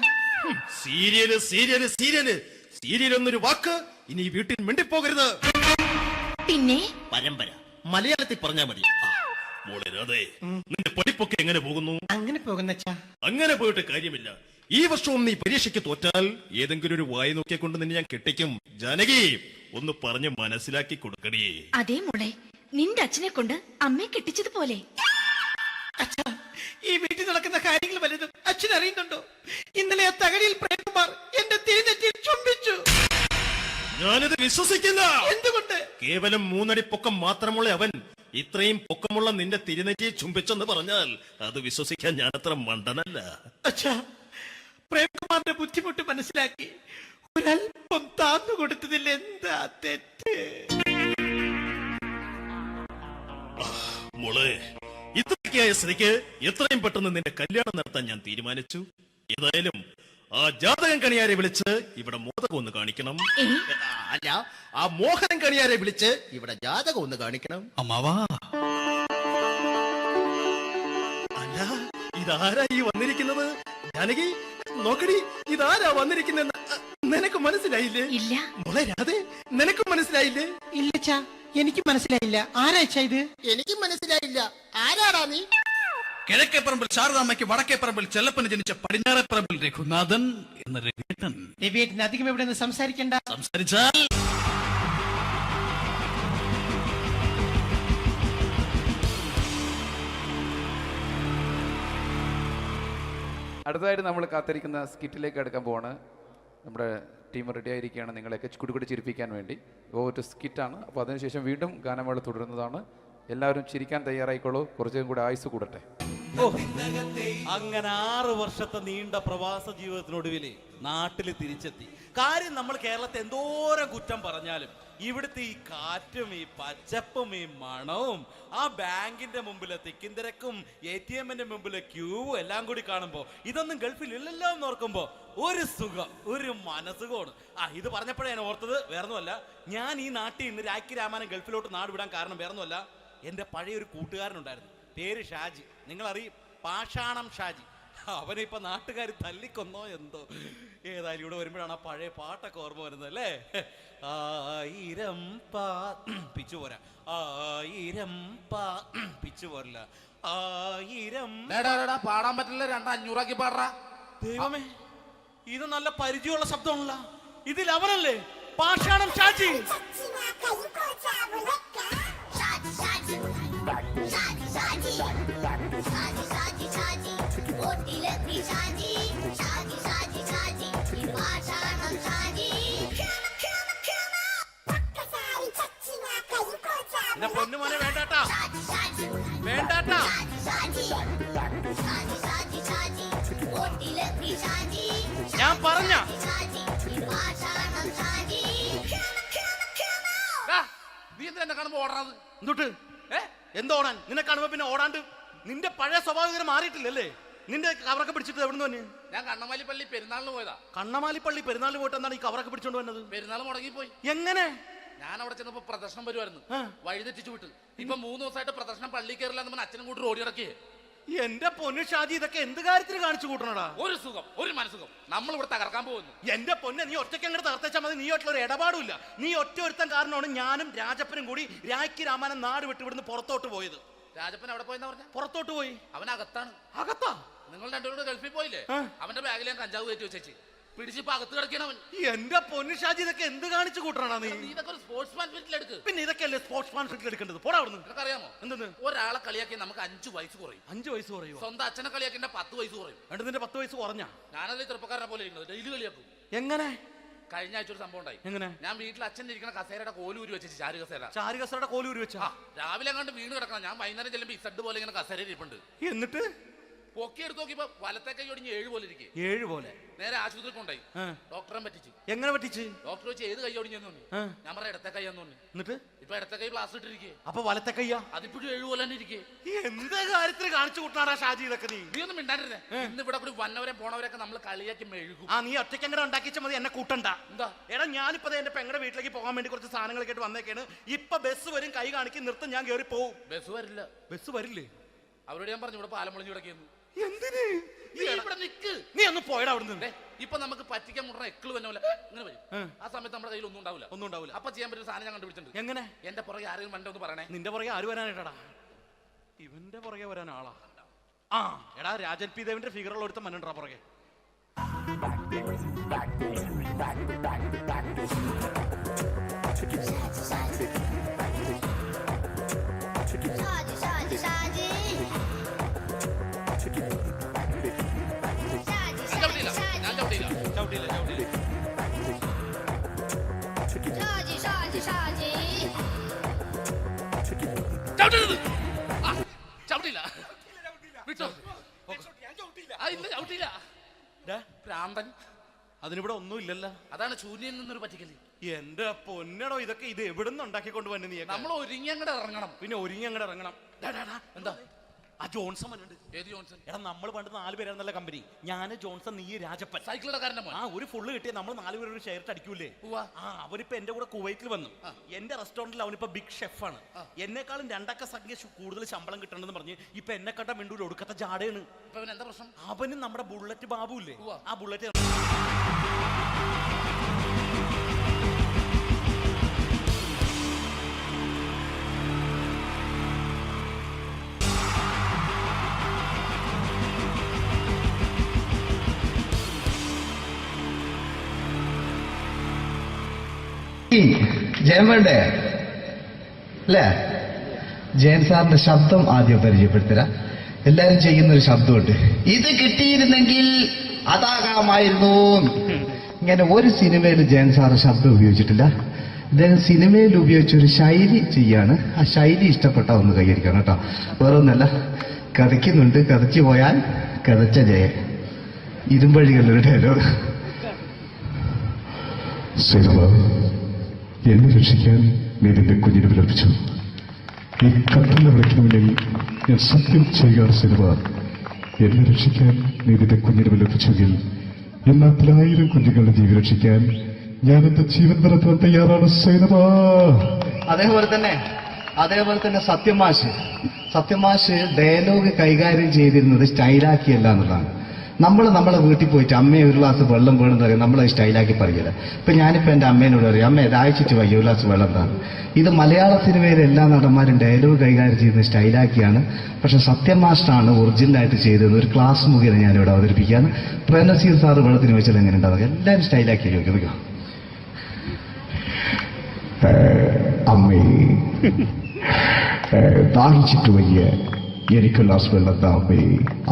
സീരിയല് സീരിയല് സീരിയല് സീരിയൽ എന്നൊരു വാക്ക് ഇനി ഈ വീട്ടിൽ മിണ്ടിപ്പോകരുത്. പിന്നെ പരമ്പര മലയാളത്തിൽ പറഞ്ഞാ മതി. മോളെ രാധേ, നിന്റെ പഠിപ്പൊക്കെ എങ്ങനെ പോകുന്നു? അങ്ങനെ പോകുന്ന അച്ഛാ. അങ്ങനെ പോയിട്ട് കാര്യമില്ല. ഈ വർഷവും നീ പരീക്ഷയ്ക്ക് തോറ്റാൽ ഏതെങ്കിലും ഒരു വായി നോക്കിയെ കൊണ്ട് നിന്നെ ഞാൻ കെട്ടിക്കും. ജാനകി, ഒന്ന് പറഞ്ഞ് മനസ്സിലാക്കി കൊടുക്കണേ. അതേ മോളെ, നിന്റെ അച്ഛനെ കൊണ്ട് അമ്മയെ കെട്ടിച്ചതുപോലെ. അച്ഛാ, ഈ വീട്ടിൽ നടക്കുന്ന കാര്യങ്ങൾ വലുതും അച്ഛൻ അറിയുന്നുണ്ടോ? ഇന്നലെ ആ തകഴിയിൽ പ്രേമകുമാർ എന്റെ തിരുനെറ്റിയിൽ ചുംബിച്ചു. ഞാനിത് വിശ്വസിക്കില്ല. എന്തുകൊണ്ട്? കേവലം 3 അടി പൊക്കം മാത്രമുള്ള അവൻ ഇത്രയും പൊക്കമുള്ള നിന്റെ തിരുനെറ്റിയെ ചുംബിച്ചെന്ന് പറഞ്ഞാൽ അത് വിശ്വസിക്കാൻ ഞാൻ അത്ര മണ്ടനല്ല. അച്ഛാ, പ്രേമകുമാറിന്റെ ബുദ്ധിമുട്ട് മനസ്സിലാക്കി ഒരല്പം താന്നു കൊടുത്തതിൽ എന്താ തെറ്റ്? മോളെ, ഇത്രയ്ക്കായ സ്ഥിതിക്ക് എത്രയും പെട്ടെന്ന് നിന്റെ കല്യാണം നടത്താൻ ഞാൻ തീരുമാനിച്ചു. ഏതായാലും ആ ജാതകം കണിയാരെ വിളിച്ച് ഇവിടെ മോദകം ഒന്ന് കാണിക്കണം. അല്ല, ആ മോഹനം കണിയാരെ വിളിച്ച് ഇവിടെ ജാതകം ഒന്ന് കാണിക്കണം. അമ്മാവാ, അല്ല ഇതാരാ ഈ വന്നിരിക്കുന്നത്? ജാനകി നോക്കടി, ഇതാരാ വന്നിരിക്കുന്നെന്ന് നിനക്ക് മനസ്സിലായില്ലേ? ഇല്ല. മോളെ രാധേ, നിനക്ക് മനസ്സിലായില്ലേ? ഇല്ലച്ചാ, എനിക്ക് മനസ്സിലായില്ല. ആരാച്ചാ ഇത്? എനിക്കും മനസ്സിലായില്ല. ആരാടാ നീ? കിഴക്കേപ്പറമ്പിൽ ശാരദാമ്മയ്ക്ക് വടക്കേപ്പറമ്പിൽ ചെല്ലപ്പന് ജനിച്ച പടിഞ്ഞാറേപ്പറമ്പിൽ രഘുനാഥൻ എന്ന രവിയേട്ടൻ. രവിയേട്ടൻ അധികം എവിടെ നിന്ന് സംസാരിക്കണ്ട. സംസാരിച്ചാൽ അടുത്തതായിട്ട് നമ്മൾ കാത്തിരിക്കുന്ന സ്കിറ്റിലേക്ക് അടുക്കാൻ പോവാണ്. നമ്മുടെ ടീം റെഡി ആയിരിക്കുകയാണ് നിങ്ങളെയൊക്കെ കുടുകുടി ചിരിപ്പിക്കാൻ വേണ്ടി. ഒരു സ്കിറ്റാണ്. അപ്പോൾ അതിനുശേഷം വീണ്ടും ഗാനമേള തുടരുന്നതാണ്. എല്ലാവരും ചിരിക്കാൻ തയ്യാറായിക്കോളൂ. കുറച്ചും കൂടെ ആയുസ് കൂടട്ടെ. അങ്ങനെ 6 വർഷത്തെ നീണ്ട പ്രവാസ ജീവിതത്തിനൊടുവിൽ നാട്ടിൽ തിരിച്ചെത്തി. കാര്യം നമ്മൾ കേരളത്തെ എന്തോരം കുറ്റം പറഞ്ഞാലും ഇവിടുത്തെ ഈ കാറ്റും ഈ പച്ചപ്പും ഈ മണവും ആ ബാങ്കിന്റെ മുമ്പിലെ തിക്കും തിരക്കും ATM-ന്റെ മുമ്പിലെ ക്യൂവും എല്ലാം കൂടി കാണുമ്പോൾ ഇതൊന്നും ഗൾഫിൽ ഇല്ലല്ലോ എന്ന് ഓർക്കുമ്പോൾ ഒരു സുഖം, ഒരു മനസുഖമാണ്. ഇത് പറഞ്ഞപ്പോഴേ ഞാൻ ഓർത്തത് വേറൊന്നുമല്ല, ഞാൻ ഈ നാട്ടിൽ ഇന്ന് രാഖി രാമായണം ഗൾഫിലോട്ട് നാട് വിടാൻ കാരണം വേറൊന്നുമല്ല, എൻ്റെ പഴയ ഒരു കൂട്ടുകാരനുണ്ടായിരുന്നു, പേര് ഷാജി. നിങ്ങളറിയും, പാഷാണം ഷാജി. അവനിപ്പോ നാട്ടുകാർ തല്ലിക്കൊന്നോ എന്തോ. ഏതായാലും ഇവിടെ വരുമ്പോഴാണ് ആ പഴയ പാട്ടൊക്കെ ഓർമ്മ വരുന്നത് അല്ലേ? 1000 പിച്ചു പോരാ, 1000 പിച്ചു പോരില്ല, 1000 പാടാൻ പറ്റില്ല. 200 പാടാ. ദൈവമേ, ഇത് നല്ല പരിചയമുള്ള ശബ്ദമാണല്ലോ. ഇതിൽ അവനല്ലേ പാഷാണം ഷാജി? പൊന്നുമോനെ വേണ്ടാട്ടാ, വേണ്ടാട്ടാ. ഞാൻ പറഞ്ഞ നീ എന്തിനാ കാണുമ്പോ ഓടാത്? എന്തൊട്ട് എന്തോടാൻ? നിന്നെ കാണുമ്പോ പിന്നെ ഓടാണ്ട്? നിന്റെ പഴയ സ്വഭാവം മാറിയിട്ടില്ലല്ലേ? നിന്റെ കവറൊക്കെ പിടിച്ചിട്ട് എവിടെ നിന്ന് തന്നെ? ഞാൻ കണ്ണമാലിപ്പള്ളി പെരുന്നാളിന് പോയതാ. കണ്ണമാലിപ്പള്ളി പെരുന്നാളിന് പോയിട്ട് എന്താണ് ഈ കവറൊക്കെ പിടിച്ചോണ്ട് വന്നത്? പെരുന്നാൾ മുടങ്ങിപ്പോയി. എങ്ങനെ? ഞാൻ അവിടെ ചെന്നപ്പോ പ്രദർശനം വരുമായിരുന്നു, വഴിതെറ്റിച്ചു വിട്ട്. ഇപ്പൊ 3 ദിവസമായിട്ട് പ്രദർശനം പള്ളി കയറില്ല എന്ന് അച്ഛനും കൂട്ടി ഓടി ഇറക്കിയേ. എന്റെ പൊന്നു ഷാജി, ഇതൊക്കെ എന്ത് കാര്യത്തിന് കാണിച്ചു കൂട്ടണടാ? ഒരു സുഖം, ഒരു മനസുഖം. നമ്മൾ ഇവിടെ തകർക്കാൻ പോകുന്നു. എന്റെ പൊന്നെ, നീ ഒറ്റയ്ക്ക് അങ്ങോട്ട് തകർത്തേച്ചാൽ മതി. നീ ഒറ്റ ഒരു ഇടപാടില്ല. നീ ഒറ്റ ഒരുത്തൻ കാരണമാണ് ഞാനും രാജപ്പനും കൂടി രാഖി രാമായണം നാട് വിട്ട് ഇവിടുന്ന് പുറത്തോട്ട് പോയത്. രാജപ്പൻ എവിടെ പോയെന്നാ പറഞ്ഞ? പുറത്തോട്ട് പോയി. അവനകത്താണ്. അകത്താ? നിങ്ങൾ രണ്ടുപേരും ഗൾഫിൽ പോയില്ലേ? അവന്റെ ബാഗിൽ ഞാൻ കഞ്ചാവ് കയറ്റി വെച്ചേച്ച് പിടിച്ചിപ്പോ അകത്ത് കിടക്കണവൻ. എന്റെ പൊന്നു ഷാജി, ഇതൊക്കെ എന്ത് കാണിച്ചു കൂട്ടണ നീ? ഇതൊക്കെ ഒരു സ്പോർട്സ്മാൻ ഫീൽഡിൽ എടുക്ക്. പിന്നെ ഇതൊക്കെയല്ലേ സ്പോർട്സ്മാൻ ഫീൽഡിൽ എടുക്കേണ്ടത്? പോടാ അവിടുന്ന്. നിനക്ക് അറിയാമോ എന്തെന്ന്? ഒരാളെ കളിയാക്കി നമുക്ക് 5 വയസ്സ് കുറയും. 5 വയസ്സ് കുറയും? സ്വന്തം അച്ഛനെ കളിയാക്കി 10 വയസ്സ് കുറയും. എന്നിട്ട് നിന്റെ 10 വയസ്സ് കുറഞ്ഞ? ഞാനത് ചെറുപ്പക്കാരനെ പോലെ ഇരിക്കുന്നത്, ഡെയിലി കളിയാക്കും. എങ്ങനെ? കഴിഞ്ഞ ആഴ്ച ഒരു സംഭവം ഉണ്ടായി. എങ്ങനെ? ഞാൻ വീട്ടിൽ അച്ഛൻ ഇരിക്കുന്ന കസേരയുടെ കോലൂരി വെച്ചു. ചാരു കസേരയുടെ കോലൂരി വെച്ചാ? രാവിലെ അങ്ങോട്ട് വീണ് കിടക്കണം. ഞാൻ വൈകുന്നേരം ചെല്ലുമ്പോ ഇസഡ് പോലെ ഇങ്ങനെ കസേര ഇരിപ്പുണ്ട്. എന്നിട്ട് പൊക്കി എടുത്ത് നോക്കിയപ്പോ വലത്തെ കൈ ഒടിഞ്ഞ് 7 പോലെ ഇരിക്കും. 7 പോലെ. നേരെ ആശുപത്രിയിൽ കൊണ്ടായി. ഡോക്ടറെ പറ്റിച്ചു. എങ്ങനെ പറ്റിച്ച്? ഡോക്ടർ വെച്ച് ഏത് കൈ ഒടിഞ്ഞെന്ന് പറഞ്ഞു. ഞാൻ പറയാം ഇടത്തെ കൈ എന്ന് പറഞ്ഞു. എന്നിട്ട് ഇപ്പൊ ഇടത്തെ കൈ പ്ലാസ്റ്റർ ഇട്ടിരിക്കേ. അപ്പൊ വലത്തെ കൈയാ? അതിപ്പോഴും 7 പോലെ തന്നെ ഇരിക്കേ. എന്താ കാര്യത്തിന് കാണിച്ചു കൂട്ടാടാ ഷാജി ഇതൊക്കെ? നീ ഒന്നും മിണ്ടാണ്ടിരുന്നേ. ഇന്ന് ഇവിടെ കൂടി വന്നവരെ പോണവരൊക്കെ നമ്മൾ കളിയാക്കി മെഴുകും. നീ ഒറ്റയ്ക്ക് അങ്ങനെ ഉണ്ടാക്കിച്ച മതി, എന്നെ കൂട്ടണ്ട. എന്താ എടാ, ഞാനിപ്പോ എന്റെ പെങ്ങളുടെ വീട്ടിലേക്ക് പോകാൻ വേണ്ടി കുറച്ച് സാധനങ്ങളൊക്കെ ആയിട്ട് വന്നേക്കാണ്. ഇപ്പൊ ബസ് വരും, കൈ കാണിക്കും, നിർത്തും, ഞാൻ കയറി പോവും. ബസ് വരില്ല. ബസ് വരില്ലേ? അവരോട് ഞാൻ പറഞ്ഞു ഇവിടെ പാലം പൊളിഞ്ഞു കിടക്കുന്നു. എന്തിന്? നീ ഇവിടെ നിക്ക്. നീ ഒന്ന് പോയടാ അവിടെ നിന്ന്. ഇപ്പൊ നമുക്ക് പറ്റിക്കാൻ മുട്ട എക്കിള് വന്ന പോലെ ഇങ്ങനെ വരും. ആ സമയത്ത് നമ്മുടെ കയ്യിൽ ഒന്നും ഉണ്ടാവില്ല. അപ്പൊ ചെയ്യാൻ പറ്റുന്ന സാധനം ഞാൻ കണ്ടുപിടിച്ചിട്ടുണ്ട്. എങ്ങനെ? എന്റെ പുറകെ ആരെങ്കിലും വണ്ടി ഒന്ന് പറയണേ. നിന്റെ പുറകെ ആര് വരാനായിട്ടാടാ? ഇവന്റെ പുറകെ വരാൻ ആളാ. എടാ, രാജൻ പി ദേവിന്റെ ഫിഗറുള്ള ഒരുത്ത മനുണ്ടാ പുറകെ. അതിനിവിടെ ഒന്നും ഇല്ലല്ലോ. അതാണ് ശൂന്യൻ നിന്നൊരു പറ്റിക്കല്. എന്റെ പൊന്നടോ, ഇതൊക്കെ ഇത് എവിടുന്ന് ഉണ്ടാക്കിക്കൊണ്ട് വന്നു? നീ നമ്മൾ ഒരുങ്ങി അങ്ങോട്ട് ഇറങ്ങണം. പിന്നെ ഒരുങ്ങി അങ്ങോട്ട് ഇറങ്ങണം. എന്താ ആ ജോൺസൺ വന്നുണ്ട്. ഏത് ജോൺസൺ? എടാ, നമ്മൾ പണ്ട് 4 പേരായിരുന്നല്ല കമ്പനി. ഞാന്, ജോൺസൺ, നീ, രാജപ്പൻ. സൈക്കിളുടെ കാരന്റെ മോൻ. ഒരു ഫുള്ള് കിട്ടിയ നമ്മൾ 4 പേര് ഒരു ഷെയർ അടിക്കൂലേ? അവരിപ്പോ എന്റെ കൂടെ കുവൈറ്റിൽ വന്നു. എന്റെ റെസ്റ്റോറന്റിൽ അവനിപ്പോ ബിഗ് ഷെഫാണ്. എന്നെക്കാളും 2 അക്ക സംഖ്യ കൂടുതൽ ശമ്പളം കിട്ടണമെന്ന് പറഞ്ഞ് ഇപ്പൊ എന്നെക്കാട്ട മിണ്ടൂര് ഒടുക്കത്തെ ജാടയാണ്. എന്താ പ്രശ്നം? അവന് നമ്മുടെ ബുള്ളറ്റ് ബാബു ഇല്ലേ, ആ ബുള്ളറ്റ് ജയൻ വേണ്ടേ അല്ലേ? ജയൻ സാറിന്റെ ശബ്ദം ആദ്യം പരിചയപ്പെടുത്തരാ. എല്ലാരും ചെയ്യുന്നൊരു ശബ്ദമുണ്ട്. ഇത് കിട്ടിയിരുന്നെങ്കിൽ അതാകാമായിരുന്നു. ഇങ്ങനെ ഒരു സിനിമയിൽ ജയൻ സാറ് ശബ്ദം ഉപയോഗിച്ചിട്ടില്ല. അദ്ദേഹം സിനിമയിൽ ഉപയോഗിച്ചൊരു ശൈലി ചെയ്യാണ്. ആ ശൈലി ഇഷ്ടപ്പെട്ട ഒന്ന് കൈകരിക്കണം കേട്ടോ. വേറൊന്നല്ല, കഥയ്ക്കുന്നുണ്ട്. കഥയ്ക്ക് പോയാൽ കഥച്ച ജയൻ. ഇരുമ്പഴികളുടെ ഡയലോഗ്. എന്നെ രക്ഷിക്കാൻ നീ നിന്റെ കുഞ്ഞിനെ വിലപിച്ചു. ഈ കത്തലിന്റെ വിളക്കിന് മുന്നിൽ ഞാൻ സത്യം ചെയ്യുകയാണ് സിനിമ. എന്നെ രക്ഷിക്കാൻ നീ നിന്റെ കുഞ്ഞിനെ വിലപിച്ചെങ്കിൽ എന്നാൽ 1000 കുഞ്ഞുങ്ങളുടെ ജീവൻ രക്ഷിക്കാൻ ഞാൻ എന്റെ ജീവൻ നടത്താൻ തയ്യാറാണ് സിനിമ. അതേപോലെ തന്നെ സത്യമാഷ് ഡയലോഗ് കൈകാര്യം ചെയ്തിരുന്നത് സ്റ്റൈലാക്കിയല്ല എന്നുള്ളതാണ്. നമ്മളെ വീട്ടിൽ പോയിട്ട് അമ്മയെ ഒരു ഗ്ലാസ് വെള്ളം വേണമെന്ന് പറയും, നമ്മളത് സ്റ്റൈലാക്കി പറയില്ല. ഇപ്പൊ ഞാനിപ്പോ എന്റെ അമ്മേനോട് പറയും, അമ്മ ദാഹിച്ചിട്ട് വയ്യ ഒരു ഗ്ലാസ് വെള്ളം എന്താണ്. ഇത് മലയാള സിനിമയിലെ എല്ലാ നടന്മാരും ഡയലോഗ് കൈകാര്യം ചെയ്യുന്നത് സ്റ്റൈലാക്കിയാണ്. പക്ഷെ സത്യം മാസ്റ്ററാണ് ഒറിജിനലായിട്ട് ചെയ്തത്. ഒരു ക്ലാസ് മുഖേന ഞാനിവിടെ അവതരിപ്പിക്കുകയാണ്. പ്രനസീർ സാറ് വെള്ളത്തിന് വെച്ചാൽ എങ്ങനെ ഉണ്ടാവുക? എല്ലാവരും സ്റ്റൈലാക്കി നോക്കുക. അമ്മേ ദാഹിച്ചിട്ട് വയ്യ, എനിക്ക് ഗ്ലാസ് വെള്ളം താ അമ്മേ.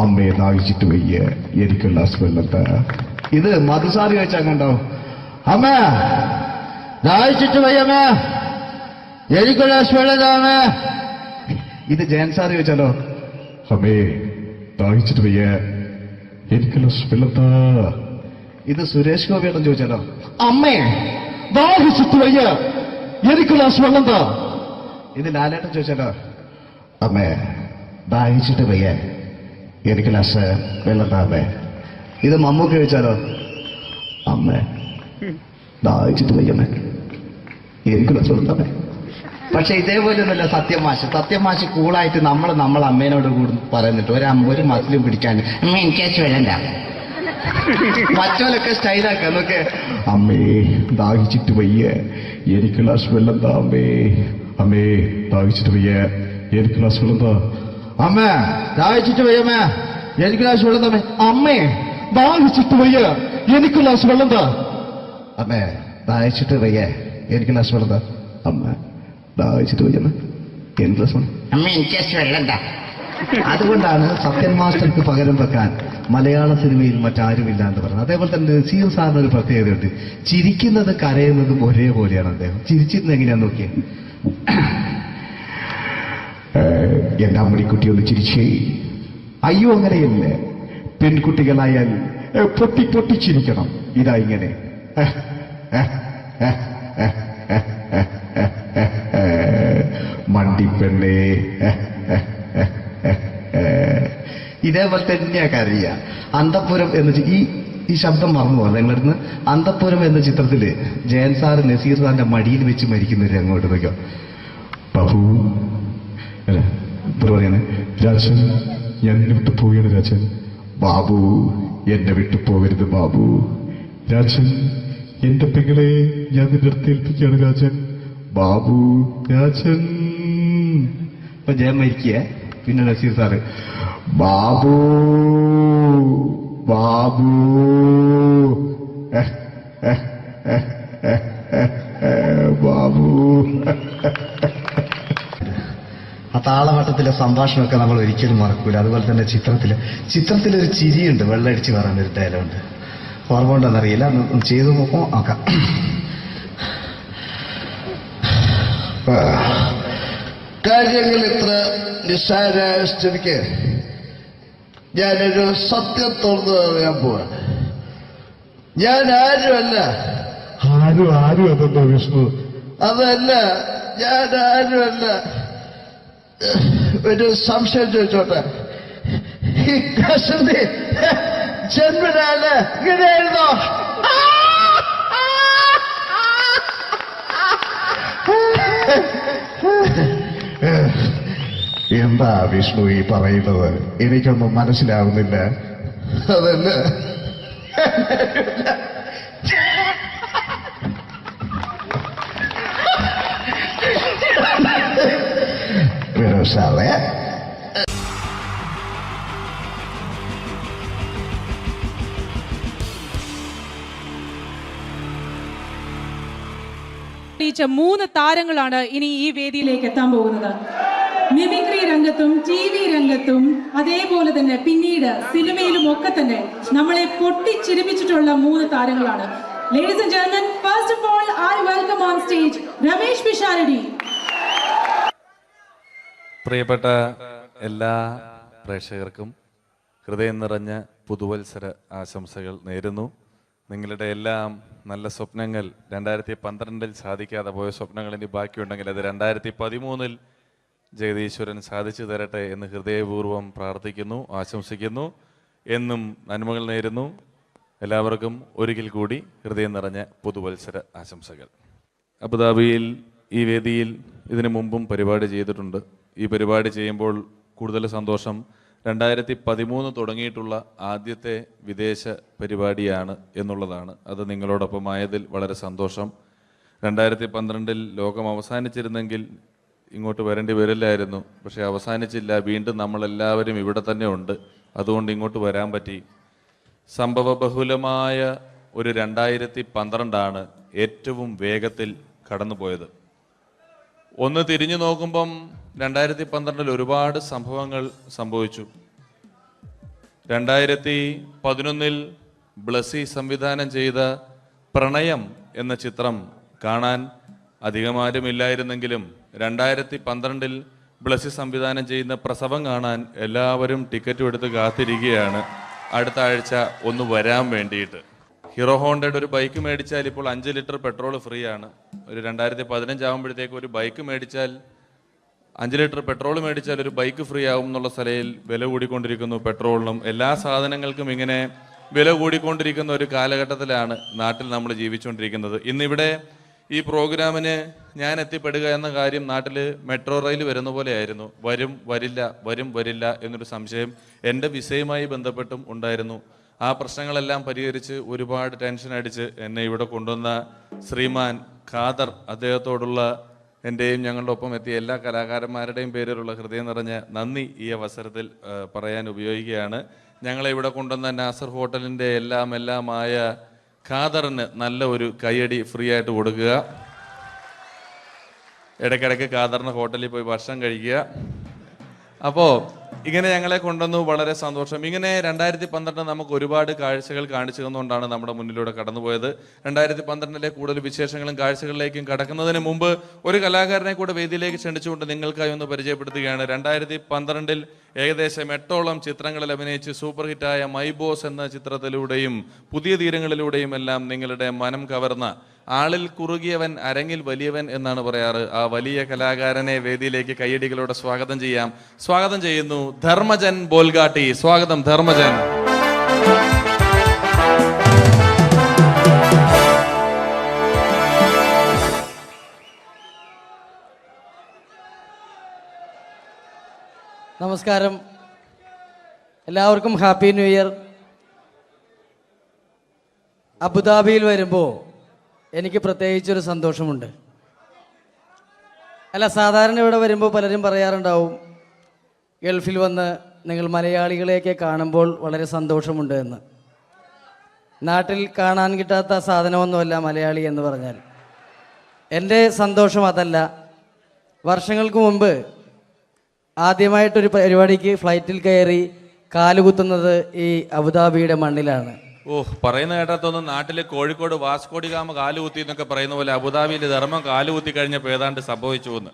അമ്മയെ ദാഹിച്ചിട്ട് വയ്യ, എനിക്ക് ഗ്ലാസ് വെള്ളം താ. ഇത് മധുസാരി വെച്ചാൽ കണ്ടോ? അമ്മ ദാഹിച്ചിട്ട് വയ്യമ്മേ, എനിക്ക് ഗ്ലാസ് വെള്ളം താ അമ്മേ. ഇത് ജയൻ സാറി വെച്ചാലോ? അമ്മേ ദാഹിച്ചിട്ട് വയ്യ, എനിക്ക് ഗ്ലാസ് വെള്ളം താ. ഇത് സുരേഷ് ഗോപിയോടും ചോദിച്ചാലോ? അമ്മേ ദാഹിച്ചിട്ട് വയ്യ, എനിക്ക് ഗ്ലാസ് വെള്ളം താ. ഇത് ലാലേട്ടൻ ചോദിച്ചാലോ? അമ്മേ ദാഹിച്ചിട്ട് വയ്യ, എനിക്ക് ഗ്ലാസ് വെള്ളം താ അമ്മേ. ഇത് മമ്മൂക്ക് ചോദിച്ചാലോ? അമ്മേ ദാഹിച്ചിട്ട് വയ്യമ്മേ, എനിക്ക് ഗ്ലാസ് വെള്ളം താ അമ്മേ. പക്ഷെ ഇതേപോലെ ഒന്നുമല്ല സത്യമാഷ് കൂളായിട്ട് നമ്മളെ അമ്മേനോട് കൂടി പറയുന്നിട്ട് ഒരു മസിലും പിടിക്കാൻ അമ്മ എനിക്ക് വേണ്ട. മറ്റോലൊക്കെ സ്റ്റൈലാക്കാം നോക്കെ. അമ്മേ ദാഹിച്ചിട്ട് വയ്യ, എനിക്ക് ഗ്ലാസ് വെള്ളം താ അമ്മേ. അമ്മേ ദാഹിച്ചിട്ട് വയ്യ, എനിക്ക് ഗ്ലാസ് വെള്ളം താ. അമ്മ ദാഹിച്ചിട്ട് വയ്യമ്മേ, എനിക്ക് ഗ്ലാസ് വെള്ളം താ. അമ്മേ ദാഹിച്ചിട്ട് വയ്യ, എനിക്ക് ഗ്ലാസ് വെള്ളം താ. അമ്മേ ദാഹിച്ചിട്ട് വയ്യ, എനിക്ക് ഗ്ലാസ് വെള്ളം താ. അമ്മ ദാഹിച്ചിട്ട് വയ്യമ്മ, എനിക്ക് ഗ്ലാസ് വെള്ളം. അമ്മ എനിക്ക് വെള്ളം താ. അതുകൊണ്ടാണ് സത്യൻ മാസ്റ്റർക്ക് പകരം വെക്കാൻ മലയാള സിനിമയിൽ മറ്റാരുമില്ല എന്ന് പറഞ്ഞത്. അതേപോലെ തന്നെ നസീർ സാറിന് ഒരു പ്രത്യേകതയുണ്ട്. ചിരിക്കുന്നത് കരയുന്നതും ഒരേപോലെയാണ്. അദ്ദേഹം ചിരിച്ചിരുന്നത് എങ്ങനെയാന്ന് നോക്കിയേ. എന്റെ അമ്മണിക്കുട്ടി ഒന്ന് ചിരിച്ചേ, അയ്യോ അങ്ങനെയല്ലേ, പെൺകുട്ടികളായാൽ പൊട്ടി പൊട്ടിച്ചിരിക്കണം. ഇതാ ഇങ്ങനെ മണ്ടിപ്പെണ്ണേ. ഇതേപോലെ തന്നെയാ കരയ. അന്തപ്പുരം എന്ന ഈ ശബ്ദം മറന്നു പോകാം നിങ്ങളിരുന്ന്. അന്തപ്പുരം എന്ന ചിത്രത്തില് ജയൻ സാർ നസീർ സാറിന്റെ മടിയിൽ വെച്ച് മരിക്കുന്നവര് അങ്ങോട്ട് നോക്കാം. ബാബു അല്ല പറയാണ്, രാജൻ ഞാൻ എന്നെ വിട്ടു പോവുകയാണ് രാജൻ. ബാബു എന്നെ വിട്ടു പോകരുത് ബാബു. രാജൻ എന്റെ പെങ്ങളെ ഞാൻ നിന്റെ അടുത്ത് ഏൽപ്പിക്കുകയാണ് രാജൻ. ബാബു രാജൻ. ഇപ്പൊ ജയൻ മരിക്കുക. പിന്നെ നസീർ സാറ് ബാബു ബാബു ബാബു. ആ താളവട്ടത്തിലെ സംഭാഷണമൊക്കെ നമ്മൾ ഒരിക്കലും മറക്കൂല. അതുപോലെ തന്നെ ചിത്രത്തിലൊരു ചിരിയുണ്ട്, വെള്ളമടിച്ച് പറയുന്നൊരു ഡയലോഗുണ്ട്. ഓർമ്മ ഉണ്ടെന്നറിയില്ല, ഒന്ന് ചെയ്തു നോക്കാം. കാര്യങ്ങൾ ഇത്ര നിസ്സാരമായ സ്ഥിതിക്ക് ഞാനൊരു സത്യം തുറന്നു പറയാൻ പോവാണ്. ഞാൻ ആരുമല്ല. ആരും അതെന്തോ വിഷ്ണു? അതല്ല, ഞാൻ ആരുമല്ല. ഒരു സംശയം ചോദിച്ചോട്ടെ, ഈ കസന്തി ജന്മനാല് ഇങ്ങനെയായിരുന്നോ? എന്താ വിഷ്ണു ഈ പറയുന്നത്? എനിക്കൊന്നും മനസ്സിലാവുന്നില്ല. അതല്ല, സാറേ മൂന്ന് താരങ്ങളാണ് ഇനി ഈ വേദിയിലേക്ക് എത്താൻ പോകുന്നത്. മിമിക്രി രംഗത്തും TV രംഗത്തും അതേപോലെ തന്നെ പിന്നീട് സിനിമയിലും ഒക്കെ തന്നെ നമ്മളെ പൊട്ടിച്ചിരിപ്പിച്ചിട്ടുള്ള മൂന്ന് താരങ്ങളാണ്. Ladies and gentlemen, first of all, I welcome on stage Ramesh Pisharadi. പ്രിയപ്പെട്ട എല്ലാ പ്രേക്ഷകർക്കും ഹൃദയം നിറഞ്ഞ പുതുവത്സര ആശംസകൾ നേരുന്നു. നിങ്ങളുടെ എല്ലാം നല്ല സ്വപ്നങ്ങൾ 2012 സാധിക്കാതെ പോയ സ്വപ്നങ്ങൾ ഇനി ബാക്കിയുണ്ടെങ്കിൽ അത് 2013 ജഗദീശ്വരൻ സാധിച്ചു തരട്ടെ എന്ന് ഹൃദയപൂർവ്വം പ്രാർത്ഥിക്കുന്നു, ആശംസിക്കുന്നു. എന്നും നന്മകൾ നേരുന്നു. എല്ലാവർക്കും ഒരിക്കൽ കൂടി ഹൃദയം നിറഞ്ഞ പുതുവത്സര ആശംസകൾ. അബുദാബിയിൽ ഈ വേദിയിൽ ഇതിനു മുമ്പും പരിപാടി ചെയ്തിട്ടുണ്ട്. ഈ പരിപാടി ചെയ്യുമ്പോൾ കൂടുതൽ സന്തോഷം 2013 തുടങ്ങിയിട്ടുള്ള ആദ്യത്തെ വിദേശ പരിപാടിയാണ് എന്നുള്ളതാണ്. അത് നിങ്ങളോടൊപ്പമായതിൽ വളരെ സന്തോഷം. 2012 ലോകം അവസാനിച്ചിരുന്നെങ്കിൽ ഇങ്ങോട്ട് വരേണ്ടി വരില്ലായിരുന്നു. പക്ഷേ അവസാനിച്ചില്ല. വീണ്ടും നമ്മളെല്ലാവരും ഇവിടെ തന്നെ ഉണ്ട്. അതുകൊണ്ട് ഇങ്ങോട്ട് വരാൻ പറ്റി. സംഭവബഹുലമായ ഒരു 2012 ഏറ്റവും വേഗത്തിൽ കടന്നുപോയത്. ഒന്ന് തിരിഞ്ഞു നോക്കുമ്പം 2012 ഒരുപാട് സംഭവങ്ങൾ സംഭവിച്ചു. 2011 ബ്ലസി സംവിധാനം ചെയ്ത പ്രണയം എന്ന ചിത്രം കാണാൻ അധികമാരുമില്ലായിരുന്നെങ്കിലും 2012 ബ്ലസി സംവിധാനം ചെയ്യുന്ന പ്രസവം കാണാൻ എല്ലാവരും ടിക്കറ്റും എടുത്ത് കാത്തിരിക്കുകയാണ് അടുത്ത ആഴ്ച ഒന്ന് വരാൻ വേണ്ടിയിട്ട്. ഹീറോ ഹോണ്ടയുടെ ഒരു ബൈക്ക് മേടിച്ചാൽ ഇപ്പോൾ 5 ലിറ്റർ പെട്രോൾ ഫ്രീ ആണ്. ഒരു 2015 ആകുമ്പോഴത്തേക്ക് ഒരു ബൈക്ക് മേടിച്ചാൽ 5 ലിറ്റർ പെട്രോൾ മേടിച്ചാൽ ഒരു ബൈക്ക് ഫ്രീ ആവും എന്നുള്ള സ്ഥലയിൽ വില കൂടിക്കൊണ്ടിരിക്കുന്നു. പെട്രോളിനും എല്ലാ സാധനങ്ങൾക്കും ഇങ്ങനെ വില കൂടിക്കൊണ്ടിരിക്കുന്ന ഒരു കാലഘട്ടത്തിലാണ് നാട്ടിൽ നമ്മൾ ജീവിച്ചുകൊണ്ടിരിക്കുന്നത്. ഇന്നിവിടെ ഈ പ്രോഗ്രാമിന് ഞാൻ എത്തിപ്പെടുക എന്ന കാര്യം നാട്ടിൽ മെട്രോ റെയിൽ വരുന്ന പോലെ ആയിരുന്നു. വരും വരില്ല എന്നൊരു സംശയം എൻ്റെ വിസയുമായി ബന്ധപ്പെട്ടും ഉണ്ടായിരുന്നു. ആ പ്രശ്നങ്ങളെല്ലാം പരിഹരിച്ച് ഒരുപാട് ടെൻഷൻ അടിച്ച് എന്നെ ഇവിടെ കൊണ്ടുവന്ന ശ്രീമാൻ ഖാദർ, അദ്ദേഹത്തോടുള്ള എൻ്റെയും ഞങ്ങളുടെ ഒപ്പം എത്തിയ എല്ലാ കലാകാരന്മാരുടെയും പേരിലുള്ള ഹൃദയം നിറഞ്ഞ നന്ദി ഈ അവസരത്തിൽ പറയാൻ ഉപയോഗിക്കുകയാണ്. ഞങ്ങളെ ഇവിടെ കൊണ്ടുവന്ന നാസർ ഹോട്ടലിൻ്റെ എല്ലാമായ ഖാദറിന് നല്ല ഒരു കയ്യടി ഫ്രീ ആയിട്ട് കൊടുക്കുക. ഇടയ്ക്കിടയ്ക്ക് ഖാദറിന് ഹോട്ടലിൽ പോയി ഭക്ഷണം കഴിക്കുക. അപ്പോൾ ഇങ്ങനെ ഞങ്ങളെ കൊണ്ടുവന്നു, വളരെ സന്തോഷം. ഇങ്ങനെ 2012 നമുക്ക് ഒരുപാട് കാഴ്ചകൾ കാണിച്ചു തന്നുകൊണ്ടാണ് നമ്മുടെ മുന്നിലൂടെ കടന്നുപോയത്. 2012 കൂടുതൽ വിശേഷങ്ങളും കാഴ്ചകളിലേക്കും കടക്കുന്നതിന് മുമ്പ് ഒരു കലാകാരനെ കൂടെ വേദിയിലേക്ക് ക്ഷണിച്ചുകൊണ്ട് നിങ്ങൾക്കായി ഒന്ന് പരിചയപ്പെടുത്തുകയാണ്. 2012 ഏകദേശം 8ഓളം ചിത്രങ്ങളിൽ അഭിനയിച്ച് സൂപ്പർ ഹിറ്റായ മൈ ബോസ് എന്ന ചിത്രത്തിലൂടെയും പുതിയ തീരങ്ങളിലൂടെയും എല്ലാം നിങ്ങളുടെ മനം കവർന്ന, ആളിൽ കുറുകിയവൻ അരങ്ങിൽ വലിയവൻ എന്നാണ് പറയാറ്, ആ വലിയ കലാകാരനെ വേദിയിലേക്ക് കയ്യടികളോടെ സ്വാഗതം ചെയ്യാം. സ്വാഗതം ചെയ്യുന്നു ധർമ്മജൻ ബോൽഗാട്ടി. സ്വാഗതം ധർമ്മജൻ. നമസ്കാരം, എല്ലാവർക്കും ഹാപ്പി ന്യൂ ഇയർ. അബുദാബിയിൽ വരുമ്പോൾ എനിക്ക് പ്രത്യേകിച്ചൊരു സന്തോഷമുണ്ട്. അല്ല, സാധാരണ ഇവിടെ വരുമ്പോൾ പലരും പറയാറുണ്ടാവും, ഗൾഫിൽ വന്ന് നിങ്ങൾ മലയാളികളെയൊക്കെ കാണുമ്പോൾ വളരെ സന്തോഷമുണ്ട് എന്ന്. നാട്ടിൽ കാണാൻ കിട്ടാത്ത സാധനമൊന്നുമല്ല മലയാളി എന്ന് പറഞ്ഞാൽ. എൻ്റെ സന്തോഷം അതല്ല. വർഷങ്ങൾക്ക് മുമ്പ് ആദ്യമായിട്ടൊരു പരിപാടിക്ക് ഫ്ലൈറ്റിൽ കയറി കാലുകുത്തുന്നത് ഈ അബുദാബിയുടെ മണ്ണിലാണ്. പറയുന്ന കേട്ടതൊന്നും നാട്ടിലെ കോഴിക്കോട് വാസ്കോടി ഗാമ കാലുകുത്തി എന്നൊക്കെ പറയുന്ന പോലെ അബുദാബിയിൽ ധർമ്മം കാലുകുത്തി കഴിഞ്ഞപ്പോൾ ഏതാണ്ട് സംഭവിച്ചു എന്ന്.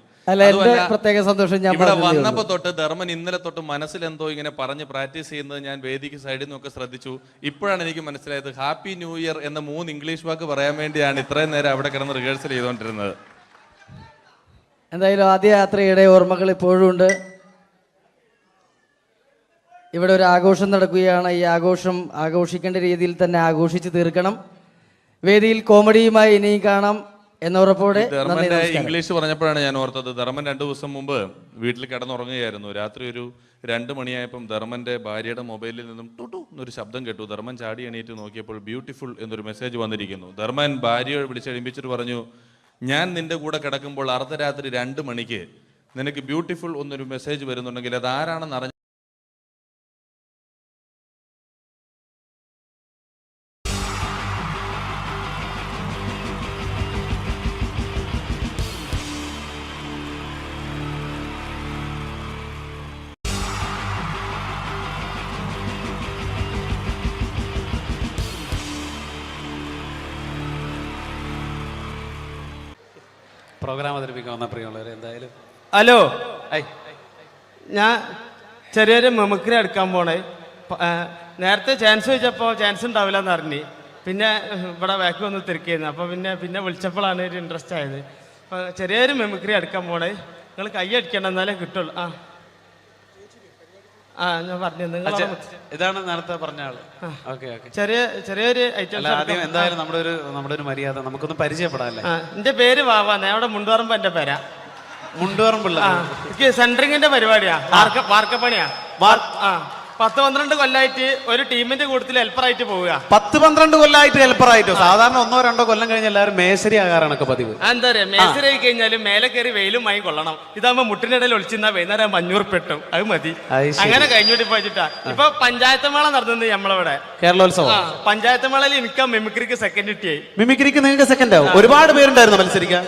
പ്രത്യേക സന്തോഷം. ഞാൻ ഇവിടെ വന്നപ്പോ തൊട്ട് ധർമ്മൻ ഇന്നലെ തൊട്ട് മനസ്സിലെന്തോ ഇങ്ങനെ പറഞ്ഞ് പ്രാക്ടീസ് ചെയ്യുന്നത് ഞാൻ വേദിക്ക് സൈഡിൽ നിന്നൊക്കെ ശ്രദ്ധിച്ചു. ഇപ്പോഴാണ് എനിക്ക് മനസ്സിലായത് ഹാപ്പി ന്യൂ ഇയർ എന്ന 3 ഇംഗ്ലീഷ് വാക്ക് പറയാൻ വേണ്ടിയാണ് ഇത്രയും നേരം അവിടെ കിടന്ന് റിഹേഴ്സൽ ചെയ്തുകൊണ്ടിരുന്നത്. എന്തായാലും ആദ്യ യാത്രയുടെ ഓർമ്മകൾ ഇപ്പോഴും ഉണ്ട്. ഇവിടെ ഒരു ആഘോഷം നടക്കുകയാണ്. ഈ ആഘോഷം ആഘോഷിക്കേണ്ട രീതിയിൽ തന്നെ ആഘോഷിച്ച് തീർക്കണം. വേദിയിൽ കോമഡിയുമായി ഇനിയും കാണാം എന്ന ഉറപ്പോടെ. ധർമ്മന്റെ ഇംഗ്ലീഷ് പറഞ്ഞപ്പോഴാണ് ഞാൻ ഓർത്തത്, ധർമ്മൻ 2 ദിവസം മുമ്പ് വീട്ടിൽ കിടന്നുറങ്ങുകയായിരുന്നു. രാത്രി ഒരു 2 മണിയായപ്പം ധർമ്മന്റെ ഭാര്യയുടെ മൊബൈലിൽ നിന്നും ടുട്ടു എന്നൊരു ശബ്ദം കേട്ടു. ധർമ്മൻ ചാടി എണീറ്റ് നോക്കിയപ്പോൾ ബ്യൂട്ടിഫുൾ എന്നൊരു മെസ്സേജ് വന്നിരിക്കുന്നു. ധർമ്മൻ ഭാര്യയെ വിളിച്ചെഴുപ്പിച്ചിട്ട് പറഞ്ഞു, ഞാൻ നിന്റെ കൂടെ കിടക്കുമ്പോൾ അർദ്ധരാത്രി 2 മണിക്ക് നിനക്ക് ബ്യൂട്ടിഫുൾ എന്നൊരു മെസ്സേജ് വരുന്നുണ്ടെങ്കിൽ അത് ആരാണെന്ന് അറിഞ്ഞു. പ്രോഗ്രാം അവതരിപ്പിക്കാൻ വന്ന പ്രിയമുള്ളവർ, എന്തായാലും ഹലോ, ഞാൻ ചെറിയൊരു മെമിക്രി എടുക്കാൻ പോണേ. നേരത്തെ ചാൻസ് ചോദിച്ചപ്പോൾ ചാൻസ് ഉണ്ടാവില്ല എന്ന് അറിഞ്ഞു. പിന്നെ ഇവിടെ ബാക്ക് വന്ന് തിരക്കിയിരുന്നു. അപ്പോൾ പിന്നെ വിളിച്ചപ്പോഴാണ് ഒരു ഇൻട്രസ്റ്റ് ആയത്. അപ്പോൾ ചെറിയൊരു മെമിക്രി എടുക്കാൻ പോണേ. നിങ്ങൾ കൈ അടിക്കണം, എന്നാലേ കിട്ടുള്ളൂ. ഞാൻ പറഞ്ഞു, നിങ്ങൾ ഇതാണ് നേരത്തെ പറഞ്ഞ ആള്. ഓക്കെ ഓക്കെ, ചെറിയൊരു ഐറ്റം. ആദ്യം എന്തായാലും നമ്മുടെ ഒരു മര്യാദ നമുക്കൊന്ന് പരിചയപ്പെടാല്ലേ. എന്റെ പേര് വാവാ, ഞാൻ അവിടെ മുണ്ടുപറമ്പ് എന്റെ പേരാ. മുണ്ടുപറമ്പുള്ള സെൻട്രിങ്ങിന്റെ പരിപാടിയാ, വാർക്കപ്പണിയാ. 10-12 കൊല്ലമായിട്ട് ഒരു ടീമിന്റെ കൂട്ടത്തിൽ ഹെൽപ്പറായിട്ട് പോവുക. 10-12 കൊല്ലമായിട്ട് ഹെൽപ്പറായിട്ടോ? സാധാരണ 1-2 കൊല്ലം കഴിഞ്ഞ് എല്ലാവരും മേശരി ആകാറാണൊക്കെ പതിവ്. എന്താ പറയാ, മേശരി ആയി കഴിഞ്ഞാലും മേലെ കയറി വെയിലും മായി കൊള്ളണം. ഇതാകുമ്പോ മുട്ടിനിടയിൽ ഒളിച്ചിരുന്ന വൈകുന്നേരം 500 പെട്ടും, അത് മതി. അങ്ങനെ കഴിഞ്ഞോട്ട് പോയിട്ടാ. ഇപ്പൊ പഞ്ചായത്ത് മേള നടന്നത് നമ്മളവിടെ, കേരളോത്സവം. പഞ്ചായത്ത് മേളയിൽ എനിക്ക് മിമിക്രിക്ക് സെക്കൻഡ് കിട്ടിയായി. മിമിക്രിക്ക് നിങ്ങൾക്ക് സെക്കൻഡ് ആവും? ഒരുപാട് പേരുണ്ടായിരുന്നു മത്സരിക്കാൻ.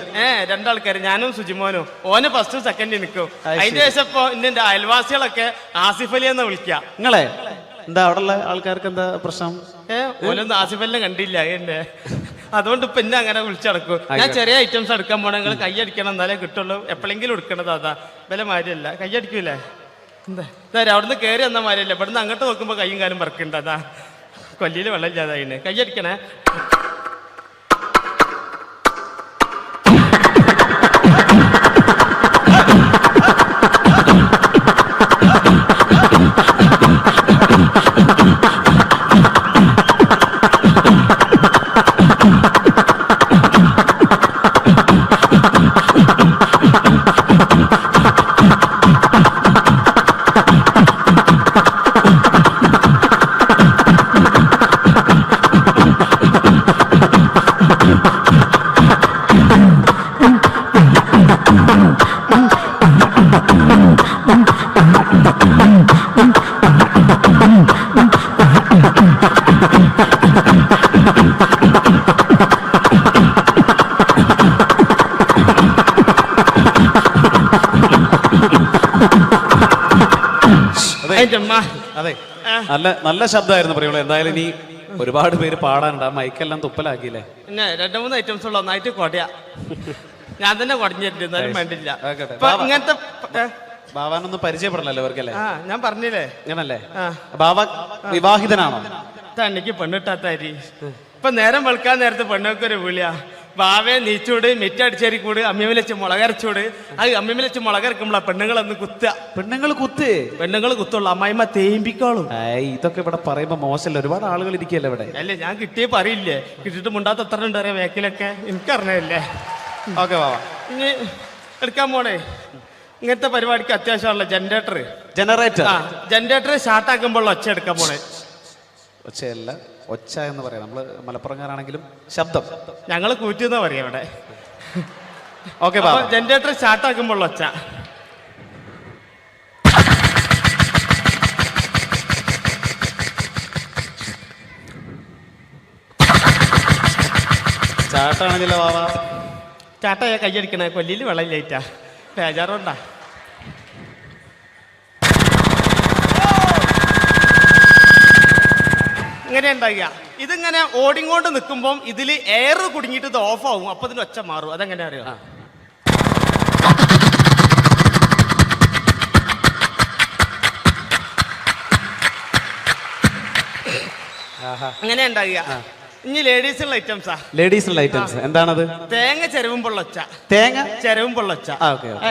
2 ആൾക്കാർ, ഞാനും സുജിമോനും. ഓന് ഫസ്റ്റ് സെക്കൻഡ് നിൽക്കും. അതിന്റെ ശേഷം ഇപ്പൊ എന്റെ അയൽവാസികളൊക്കെ ആസിഫ് അലി എന്ന് വിളിക്കുക. നിങ്ങളെ എന്താ അവിടെയുള്ള ആൾക്കാർക്ക് എന്താ പ്രശ്നം? ഓനൊന്നും ആസിഫ് അലിനെ കണ്ടില്ല എന്നെ, അതുകൊണ്ട് ഇപ്പൊ എന്നെ അങ്ങനെ വിളിച്ചടക്കും. ഞാൻ ചെറിയ ഐറ്റംസ് എടുക്കാൻ പോണേ. നിങ്ങൾ കൈ അടിക്കണം, എന്നാലേ കിട്ടുള്ളൂ. എപ്പോഴെങ്കിലും എടുക്കണത് അതാ, വില മാരിയല്ല. കൈ അടിക്കൂലേ? എന്താ അവിടുന്ന് കയറി വന്ന മാരിയല്ല, ഇവിടുന്ന് അങ്ങോട്ട് നോക്കുമ്പോ കൈയും കാലും പറക്കുണ്ട്. അതാ കൊല്ലിയിൽ വെള്ളം ഇല്ലാതായിന്. കൈ അടിക്കണേ. ചുമ്മ. അതെ നല്ല നല്ല ശബ്ദമായിരുന്നു പ്രിയമുള്ള. എന്തായാലും ഇനി ഒരുപാട് പേര് പാടാനുണ്ട്. ആ മൈക്കെല്ലാം തുപ്പലാക്കിയില്ലേ? പിന്നെ 2-3 ഐറ്റംസ് ഉള്ള ഒന്നായിട്ട് കൊടയാ. ഞാൻ തന്നെ കുടഞ്ഞിട്ടുണ്ട്, എന്നാലും വേണ്ടില്ല. ഇങ്ങനത്തെ ബാവാനൊന്നും പരിചയപ്പെടണല്ലോ ഇവർക്കല്ലേ? ഞാൻ പറഞ്ഞില്ലേ അങ്ങനല്ലേ? ബാവ വിവാഹിതനാണോ? തന്നിക്ക് പെണ്ണിട്ടാത്താരി. ഇപ്പൊ നേരം വെളുക്കാൻ നേരത്തെ പെണ്ണൊക്കെ വിളിയാ, ബാവേ നീച്ചൂട്, മിറ്റടിച്ചേരി കൂട്, അമ്മിമേൽ വെച്ച് മുളകരച്ചൂട്. അത് അമ്മിമേൽ വെച്ച് മുളകരക്കുമ്പോളാ പെണ്ണുങ്ങളൊന്ന് കുത്തുക. പെണ്ണുങ്ങൾ കുത്തുള്ളൂ, അമ്മായിമ്മ തേമ്പിക്കോളും. ഇതൊക്കെ ഇവിടെ പറയുമ്പോ മോശമല്ല, ഒരുപാട് ആളുകൾ ഇരിക്കല്ലേ ഇവിടെ. അല്ലേ ഞാൻ കിട്ടിയേ പറയില്ലേ, കിട്ടിയിട്ട് മുണ്ടാത്ത എത്ര ഉണ്ട് അറിയാം വേക്കിലൊക്കെ, എനിക്കറിഞ്ഞല്ലേ. ഓക്കെ ബാവ, ഇനി എടുക്കാൻ പോണേ. ഇങ്ങനത്തെ പരിപാടിക്ക് അത്യാവശ്യമുള്ള ജനറേറ്റർ ജനറേറ്റർ സ്റ്റാർട്ടാക്കുമ്പോൾ ഒച്ച എടുക്കാൻ പോണേ. ഒച്ചയല്ല, ഒച്ച എന്ന് പറയാം. നമ്മള് മലപ്പുറംകാരാണെങ്കിലും ശബ്ദം ഞങ്ങൾ കൂറ്റുന്ന പറയാം ഇവിടെ. ഓക്കെ, ജനറേറ്റർ സ്റ്റാർട്ടാക്കുമ്പോൾ ഒച്ച. ചാട്ടാണെങ്കിലോ ബാവ? ചാട്ട കയ്യടിക്കണേ, കൊല്ലിയിൽ വെള്ളം ലേറ്റാ, ബേജാറുണ്ടാ. ഇങ്ങനെ ഉണ്ടാകുക. ഇതിങ്ങനെ ഓടിങ്ങോണ്ട് നിൽക്കുമ്പോൾ ഇതിൽ എയർ കുടുങ്ങിയിട്ട് ഇത് ഓഫ് ആവും, അപ്പൊ ഇതിന് ഒച്ച മാറും. അതെങ്ങനെ അറിയാം? അങ്ങനെ ഉണ്ടാകുക. ഇനി ലേഡീസിനുള്ള ഐറ്റംസാ. ലേഡീസിനുള്ള ഐറ്റംസ് എന്താണത്? തേങ്ങ ചെരവുമ്പോൾ ഒച്ച. തേങ്ങ ചെരവുമ്പോൾ ഒച്ച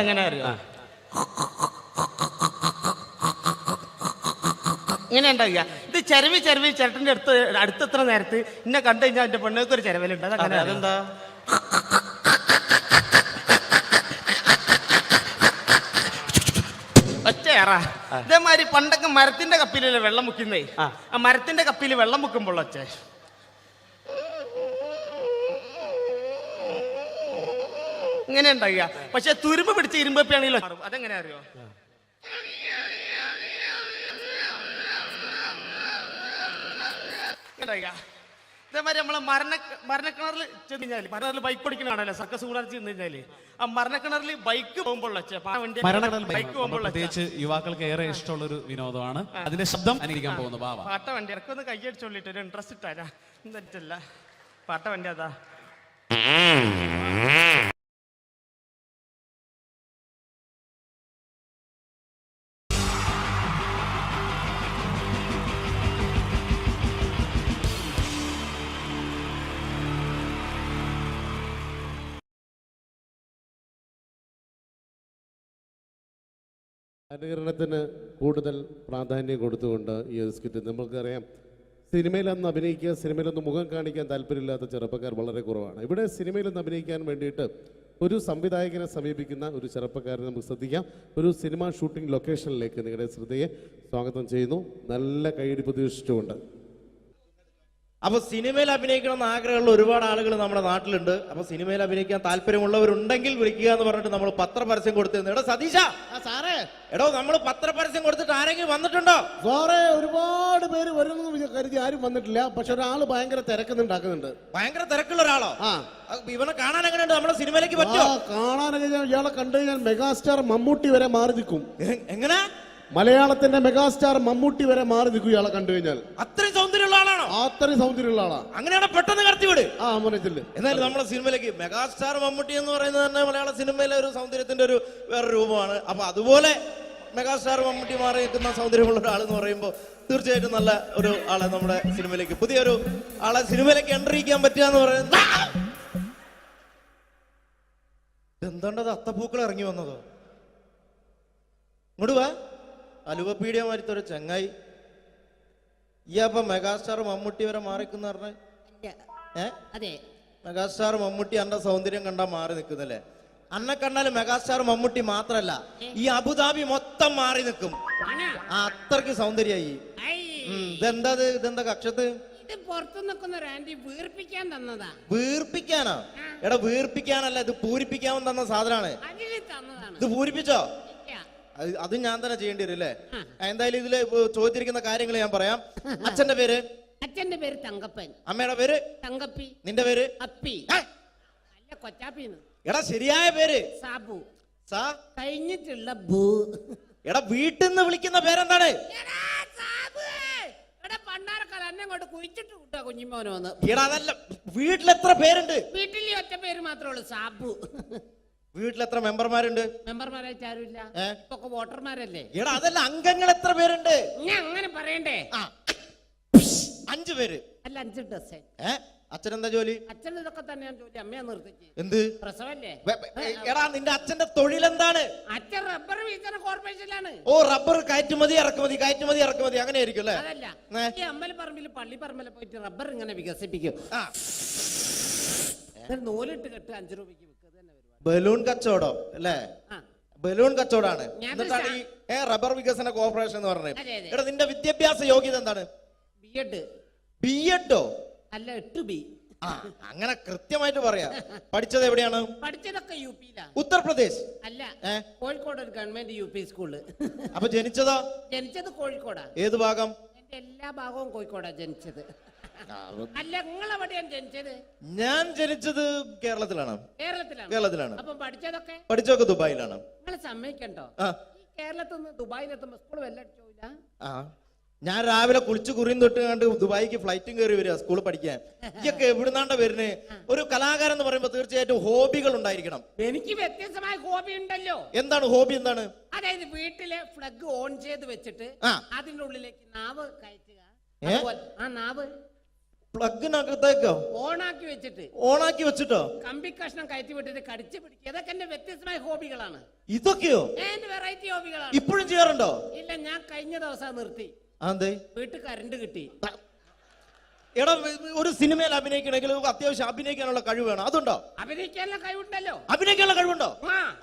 എങ്ങനെ അറിയാം? ഇങ്ങനെ ഉണ്ടാകുക. ഇത് ചെരവി ചേട്ടൻ്റെ അടുത്തെത്ര നേരത്ത് ഇന്നെ കണ്ടു കഴിഞ്ഞാൽ എന്റെ പെണ്ണുങ്ങൾക്ക് ഒരു ചെരവലുണ്ട്. അതങ്ങനെ അതെന്താ? ഒച്ചയേറ. ഇതേമാതിരി പണ്ടൊക്കെ മരത്തിന്റെ കപ്പിലല്ലേ വെള്ളം മുക്കുന്നേ, ആ മരത്തിന്റെ കപ്പിൽ വെള്ളം മുക്കുമ്പോൾ ഒച്ച. ഇങ്ങനെ ഉണ്ടാകുക. പക്ഷെ തുരുമ്പ് പിടിച്ച് ഇരുമ്പപ്പിയാണെങ്കിലോ അതെങ്ങനെ അറിയോ? ഇതേമാതിരി നമ്മളെ മരണക്കിണറിൽ ചെന്ന് കഴിഞ്ഞാൽ, മരണക്കിണറിൽ ബൈക്ക് ഓടിക്കണാണല്ലോ സർക്കസ് കൂടാൻ ചെന്ന് കഴിഞ്ഞാല്, ആ മരണക്കിണറിൽ ബൈക്ക് പോകുമ്പോൾ ബൈക്ക് പോകുമ്പോൾ പ്രത്യേകിച്ച് യുവാക്കൾക്ക് ഏറെ ഇഷ്ടമുള്ള ഒരു വിനോദമാണ്. അതിന്റെ ശബ്ദം അനുകരിക്കാൻ പോകുന്നു ബാവ. പാട്ട വണ്ടി ഇറക്കൊന്ന് കൈയടിച്ചോളിട്ട് ഒരു ഇൻട്രസ്റ്റ് ഇട്ടാരാ എന്നിട്ടല്ല. പാട്ട വണ്ടി അതാ. അനുകരണത്തിന് കൂടുതൽ പ്രാധാന്യം കൊടുത്തുകൊണ്ട് ഈ ഒരു സ്കിറ്റ്, നമുക്കറിയാം സിനിമയിലൊന്ന് അഭിനയിക്കുക, സിനിമയിലൊന്ന് മുഖം കാണിക്കാൻ താല്പര്യമില്ലാത്ത ചെറുപ്പക്കാർ വളരെ കുറവാണ്. ഇവിടെ സിനിമയിലൊന്ന് അഭിനയിക്കാൻ വേണ്ടിയിട്ട് ഒരു സംവിധായകനെ സമീപിക്കുന്ന ഒരു ചെറുപ്പക്കാരനെ നമുക്ക് ശ്രദ്ധിക്കാം. ഒരു സിനിമ ഷൂട്ടിംഗ് ലൊക്കേഷനിലേക്ക് നിങ്ങളുടെ ശ്രദ്ധയെ സ്വാഗതം ചെയ്യുന്നു, നല്ല കൈയടി പ്രതീക്ഷിച്ചുകൊണ്ട്. അപ്പോൾ സിനിമയിൽ അഭിനയിക്കണമെന്ന് ആഗ്രഹമുള്ള ഒരുപാട് ആളുകൾ നമ്മുടെ നാട്ടിലുണ്ട്. അപ്പോൾ സിനിമയിൽ അഭിനയിക്കാൻ താല്പര്യമുള്ളവരുണ്ടെങ്കിൽ വിളിക്കുക എന്ന് പറഞ്ഞിട്ട് നമ്മൾ പത്രപരസ്യം കൊടുത്തിരുന്നു. എടോ സതീശ, സാറേ, എടോ നമ്മൾ പത്രപരസ്യം കൊടുത്തിട്ട് ആരെങ്കിലും വന്നിട്ടുണ്ടോ? സാറേ, ഒരുപാട് പേര് വരുമെന്ന് കരുതി ആരും വന്നിട്ടില്ല. പക്ഷെ ഒരാൾ ഭയങ്കര തിരക്കുന്നുണ്ടാക്കുന്നുണ്ട്. ഭയങ്കര തിരക്കുള്ള ഒരാളോ? ഇവനെ കാണാൻ എങ്ങനെയുണ്ട്? നമ്മുടെ സിനിമയിലേക്ക് പറ്റുമോ? കാണാനൊക്കെ ഇയാളെ കണ്ടു കഴിഞ്ഞാൽ മെഗാസ്റ്റാർ മമ്മൂട്ടി വരെ മാറി നിൽക്കും. എങ്ങനെ? മലയാളത്തിന്റെ മെഗാസ്റ്റാർ മമ്മൂട്ടി വരെ മാറി നിൽക്കും ഇയാളെ കണ്ടു കഴിഞ്ഞാൽ. അത്രയും സൗന്ദര്യമുള്ള ആളാണോ? അത്രയും സൗന്ദര്യമുള്ള ആളാ. അങ്ങനെയാണ് പെട്ടെന്ന് കടത്തിവിട്. മനസ്സിൽ എന്നാലും നമ്മുടെ സിനിമയിലേക്ക് മെഗാസ്റ്റാർ മമ്മൂട്ടി എന്ന് പറയുന്നത് തന്നെ മലയാള സിനിമയിലെ ഒരു സൗന്ദര്യത്തിന്റെ ഒരു വേറെ രൂപമാണ്. അപ്പൊ അതുപോലെ മെഗാസ്റ്റാർ മമ്മൂട്ടി മാറി നിൽക്കുന്ന സൗന്ദര്യമുള്ള ഒരാൾ എന്ന് പറയുമ്പോൾ തീർച്ചയായിട്ടും നല്ല ഒരു ആളെ നമ്മുടെ സിനിമയിലേക്ക്, പുതിയൊരു ആളെ സിനിമയിലേക്ക് എൻട്രി ചെയ്യാൻ പറ്റുക എന്ന് പറയുന്നത്. എന്താണ്ടത് അത്തപ്പൂക്കൾ ഇറങ്ങി വന്നതോ? ഇങ്ങോട്ട് വാ. അലുവപ്പീഡിയ മാരിത്തൊരു ചങ്ങായി. ഈ അപ്പൊ മെഗാസ്റ്റാർ മമ്മൂട്ടി വരെ മാറിക്കുന്ന പറഞ്ഞ മെഗാസ്റ്റാർ മമ്മൂട്ടി അന്റെ സൗന്ദര്യം കണ്ടാ മാറി നിൽക്കുന്നല്ലേ? അന്നെ കണ്ടാല് മെഗാസ്റ്റാർ മമ്മൂട്ടി മാത്രല്ല, ഈ അബുദാബി മൊത്തം മാറി നിൽക്കും. അത്രയ്ക്ക് സൗന്ദര്യായി. ഇതെന്താ കക്ഷത്ത്? പുറത്തു നിൽക്കുന്ന ഒരു ആന്റി വീർപ്പിക്കാൻ തന്നതാ. വീർപ്പിക്കാനോ? എടാ വീർപ്പിക്കാനല്ല, ഇത് പൂരിപ്പിക്കാൻ തന്ന സാധനമാണ്. ഇത് പൂരിപ്പിച്ചോ? അത് ഞാൻ തന്നെ ചെയ്യേണ്ടി വരും അല്ലേ? എന്തായാലും ഇതില് ചോദിച്ചിരിക്കുന്ന കാര്യങ്ങൾ ഞാൻ പറയാം. അച്ഛന്റെ പേര്? അച്ഛന്റെ പേര് തങ്കപ്പൻ. അമ്മയുടെ പേര്? തങ്കപ്പി. നിന്റെ പേര്? അപ്പി. അല്ല, കൊച്ചാപ്പിന്ന്. എടാ ശരിയായ പേര്? സാബു. സാ കഴിഞ്ഞിട്ടുള്ള ബൂ. എടാ വീട്ടിൽ നിന്ന് വിളിക്കുന്ന പേരെന്താണ്? എടാ അതല്ല, വീട്ടിലെത്ര പേരുണ്ട്? വീട്ടിൽ ഒറ്റ പേര് മാത്രമേ ഉള്ളൂ, സാബു. വീട്ടിലെത്ര മെമ്പർമാരുണ്ട്? മെമ്പർമാരായിട്ട് ആരുമില്ല, ഇപ്പൊ വോട്ടർമാരല്ലേ. എടാ അതല്ല, അംഗങ്ങൾ എത്ര പേരുണ്ട്? ഞാൻ അങ്ങനെ പറയണ്ടേ? 5 പേര്. അല്ല 5 ഡസൻ. അച്ഛനെന്താ ജോലി? അച്ഛൻ ഇതൊക്കെ തന്നെയാണ് ജോലി. അമ്മയെ നിർത്തിച്ച്. എന്ത് പ്രസവല്ലേ? എടാ നിന്റെ അച്ഛന്റെ തൊഴിലെന്താണ്? അച്ഛൻ റബ്ബർ വികസന കോർപ്പറേഷനിലാണ്. ഓ, റബ്ബർ കയറ്റുമതി ഇറക്കുമതി അങ്ങനെ ആയിരിക്കും അല്ലേ? അതല്ല, ഈ അമ്പലപ്പറമ്പിൽ പള്ളിപ്പറമ്പിൽ പോയിട്ട് റബ്ബർ ഇങ്ങനെ വികസിപ്പിക്കും. നൂലിട്ട് കെട്ട് 5 രൂപയ്ക്ക് ബലൂൺ കച്ചവടം അല്ലേ? ബലൂൺ കച്ചവടാണ്. എന്നിട്ടാണ് ഈ റബ്ബർ വികസന കോർപ്പറേഷൻ എന്ന് പറഞ്ഞത്. എടാ നിന്റെ വിദ്യാഭ്യാസ യോഗ്യത എന്താണ്? ബിഎഡോ? അല്ല 8B. അങ്ങനെ കൃത്യമായിട്ട് പറയാ. പഠിച്ചത് എവിടെയാണ്? പഠിച്ചതൊക്കെ യുപിയിലാണ്. ഉത്തർപ്രദേശ്? അല്ല, കോഴിക്കോട് ഒരു ഗവൺമെന്റ് UP സ്കൂള്. അപ്പൊ ജനിച്ചതോ? ജനിച്ചത് കോഴിക്കോടാ. ഏത് ഭാഗം? എന്റെ എല്ലാ ഭാഗവും കോഴിക്കോടാ ജനിച്ചത്. അല്ല, നിങ്ങളെവിടെയാണ് ജനിച്ചത്? ഞാൻ ജനിച്ചത് കേരളത്തിലാണ്. കേരളത്തിലാണ്. അപ്പൊ പഠിച്ചതൊക്കെ ദുബായിലാണ്. നിങ്ങൾ സമ്മതിക്കണ്ടോ? കേരളത്തിൽ നിന്ന് ദുബായിലെത്തുമ്പോ സ്കൂൾ വെല്ലടിച്ചോയില്ല. ഞാൻ രാവിലെ കുളിച്ചു കുറിയും തൊട്ട് കണ്ട് ദുബായിക്ക് ഫ്ലൈറ്റും കയറി വരിക സ്കൂളിൽ പഠിക്കാൻ. ഇതൊക്കെ എവിടുന്നാണ്ട വരുന്നേ? ഒരു കലാകാരൻ എന്ന് പറയുമ്പോ തീർച്ചയായിട്ടും ഹോബികൾ ഉണ്ടായിരിക്കണം. എനിക്ക് വ്യത്യസ്തമായ ഹോബി ഉണ്ടല്ലോ. എന്താണ് ഹോബി? എന്താണ്? അതായത് വീട്ടിലെ ഫ്ലഗ് ഓൺ ചെയ്ത് വെച്ചിട്ട് അതിന്റെ ഉള്ളിലേക്ക് നാവ് കയറ്റുക. ആ നാവ് പ്ലഗിനകത്തേക്കോ ഓണാക്കി വെച്ചിട്ടോ കമ്പി കഷ്ണം കയറ്റി വിട്ടിട്ട് കടിച്ചു പിടിക്കുക. ഇതൊക്കെ എന്റെ വ്യത്യസ്തമായ ഹോബികളാണ്. ഇതൊക്കെയോ? എന്റെ വെറൈറ്റി ഹോബികളാണ്. ഇപ്പോഴും ചെയ്യാറുണ്ടോ? ഇല്ല, ഞാൻ കഴിഞ്ഞ ദിവസം നിർത്തി. വീട്ടിൽ കറണ്ട് കിട്ടി. എടാ, ഒരു സിനിമയിൽ അഭിനയിക്കണമെങ്കിൽ അത്യാവശ്യം അഭിനയിക്കാനുള്ള കഴിവ് വേണം. അതുണ്ടോ? അഭിനയിക്കാനുള്ള കഴിവുണ്ടല്ലോ. അഭിനയിക്കാനുള്ള കഴിവുണ്ടോ?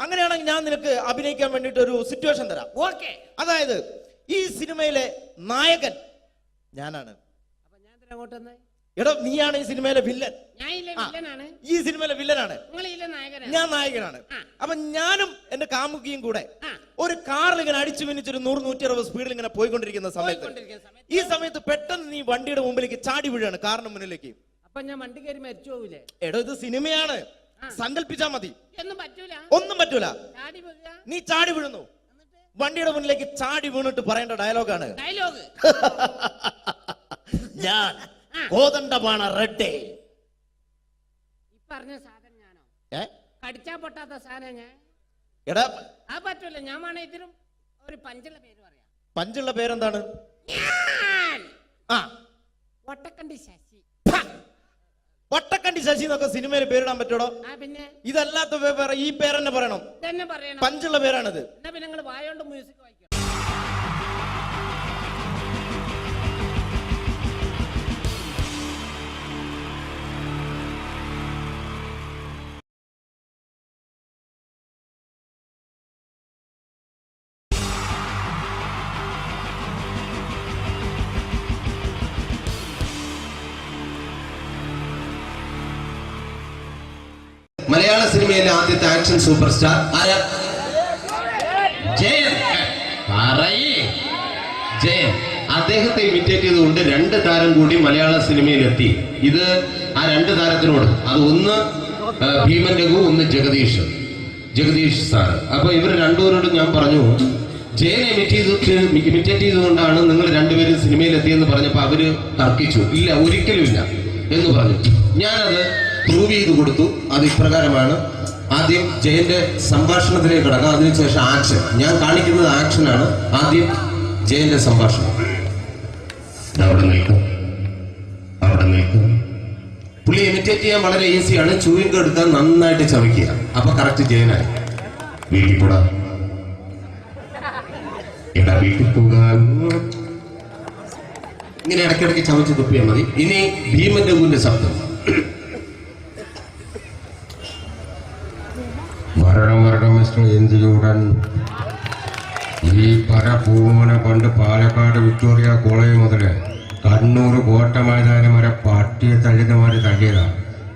അങ്ങനെയാണെങ്കിൽ ഞാൻ നിനക്ക് അഭിനയിക്കാൻ വേണ്ടിട്ട് ഒരു സിറ്റുവേഷൻ തരാം. ഓക്കെ. അതായത് ഈ സിനിമയിലെ നായകൻ ഞാനാണ്. എടാ, നീയാണ് ഈ സിനിമയിലെ വില്ലൻ. ഈ സിനിമയിലെ വില്ലനാണ്, ഞാൻ നായകനാണ്. അപ്പൊ ഞാനും എന്റെ കാമുകിയും കൂടെ ഒരു കാറിൽ ഇങ്ങനെ അടിച്ചു മിനിച്ചൊരു 100-160 സ്പീഡിൽ ഇങ്ങനെ പോയിക്കൊണ്ടിരിക്കുന്ന സമയത്ത് ഈ സമയത്ത് പെട്ടെന്ന് നീ വണ്ടിയുടെ മുമ്പിലേക്ക് ചാടി വീഴാണ്, കാറിന് മുന്നിലേക്ക്. അപ്പൊ ഞാൻ വണ്ടി കയറി മരിച്ചു പോവില്ലേ? എടോ, ഇത് സിനിമയാണ്, സങ്കല്പിച്ചാ മതി. ഒന്നും പറ്റൂല. നീ ചാടി വീഴുന്നു, വണ്ടിയുടെ മുന്നിലേക്ക് ചാടി വീണിട്ട് പറയേണ്ട ഡയലോഗാണ്. ഞാൻ കോതണ്ടമാണ് റെഡ്ഡേ. പറഞ്ഞ സാധനം ഞാനോ? കടിച്ചാ പൊട്ടാത്ത സാധനം ഞാൻ. എടാ, ആ പറ്റൂല. ഞാൻ വേണേ ഇതിനും ഒരു പഞ്ചുള്ള പേര് പറയാം. പഞ്ചുള്ള പേരെന്താണ്? വട്ടക്കണ്ടി ശശി. വട്ടക്കണ്ടി ശശി എന്നൊക്കെ സിനിമയിൽ പേരിടാൻ പറ്റൂടോ? പിന്നെ ഇതല്ലാത്ത ഈ പേരെന്നെ പറയണം. പഞ്ചുള്ള പേരാണിത്. എന്നാ പിന്നെ നിങ്ങൾ വായോണ്ട് മ്യൂസിക് വായിക്കണം. മലയാള സിനിമയിലെ ആദ്യത്തെ ആക്ഷൻ സൂപ്പർ സ്റ്റാർ ആരാ? ജയൻ. ജയൻ. അദ്ദേഹത്തെ ഇമിറ്റേറ്റ് ചെയ്തുകൊണ്ട് 2 താരം കൂടി മലയാള സിനിമയിലെത്തി. ഇത് ആ 2 താരത്തിനോട്, അത് ഒന്ന് ഭീമൻ രഘു, ഒന്ന് ജഗദീഷ് സാർ. അപ്പൊ ഇവർ രണ്ടുപേരോടും ഞാൻ പറഞ്ഞു, ജയനെ ഇമിറ്റേറ്റ് ചെയ്തുകൊണ്ടാണ് നിങ്ങൾ 2 പേരും സിനിമയിലെത്തിയെന്ന് പറഞ്ഞപ്പോ അവര് തർക്കിച്ചു. ഇല്ല, ഒരിക്കലും ഇല്ല എന്ന് പറഞ്ഞു. ഞാനത് പ്രൂവ് ചെയ്ത് കൊടുത്തു. അത് ഇപ്രകാരമാണ്. ആദ്യം ജയന്റെ സംഭാഷണത്തിലേക്ക് കിടക്കാം, അതിനുശേഷം ആക്ഷൻ. ഞാൻ കാണിക്കുന്നത് ആക്ഷനാണ്. ആദ്യം ജയന്റെ സംഭാഷണം. അവിടെ നിൽക്കും. പുള്ളി ഇമിറ്റേറ്റ് ചെയ്യാൻ വളരെ ഈസിയാണ്. ചൂയിങ് എടുക്കാൻ നന്നായിട്ട് ചവയ്ക്കുക. അപ്പൊ കറക്റ്റ് ജയനായി. വീട്ടിൽ കൂടാ, എടാ വീട്ടിൽ പോകാൻ. ഇങ്ങനെ ഇടയ്ക്കിടയ്ക്ക് ചവച്ച് തുപ്പിയാൽ മതി. ഇനി ഭീമൻ രഘുവിന്റെ ശബ്ദം. വരണം മിസ്റ്റർ ഇന്ത്യയുടൻ. ഈ പരപൂമനെ പണ്ട് പാലക്കാട് വിക്ടോറിയ കോളേജ് മുതൽ കണ്ണൂർ കോട്ട മൈതാനം വരെ പട്ടിയെ തള്ളിയമാര് തള്ളിയതാ.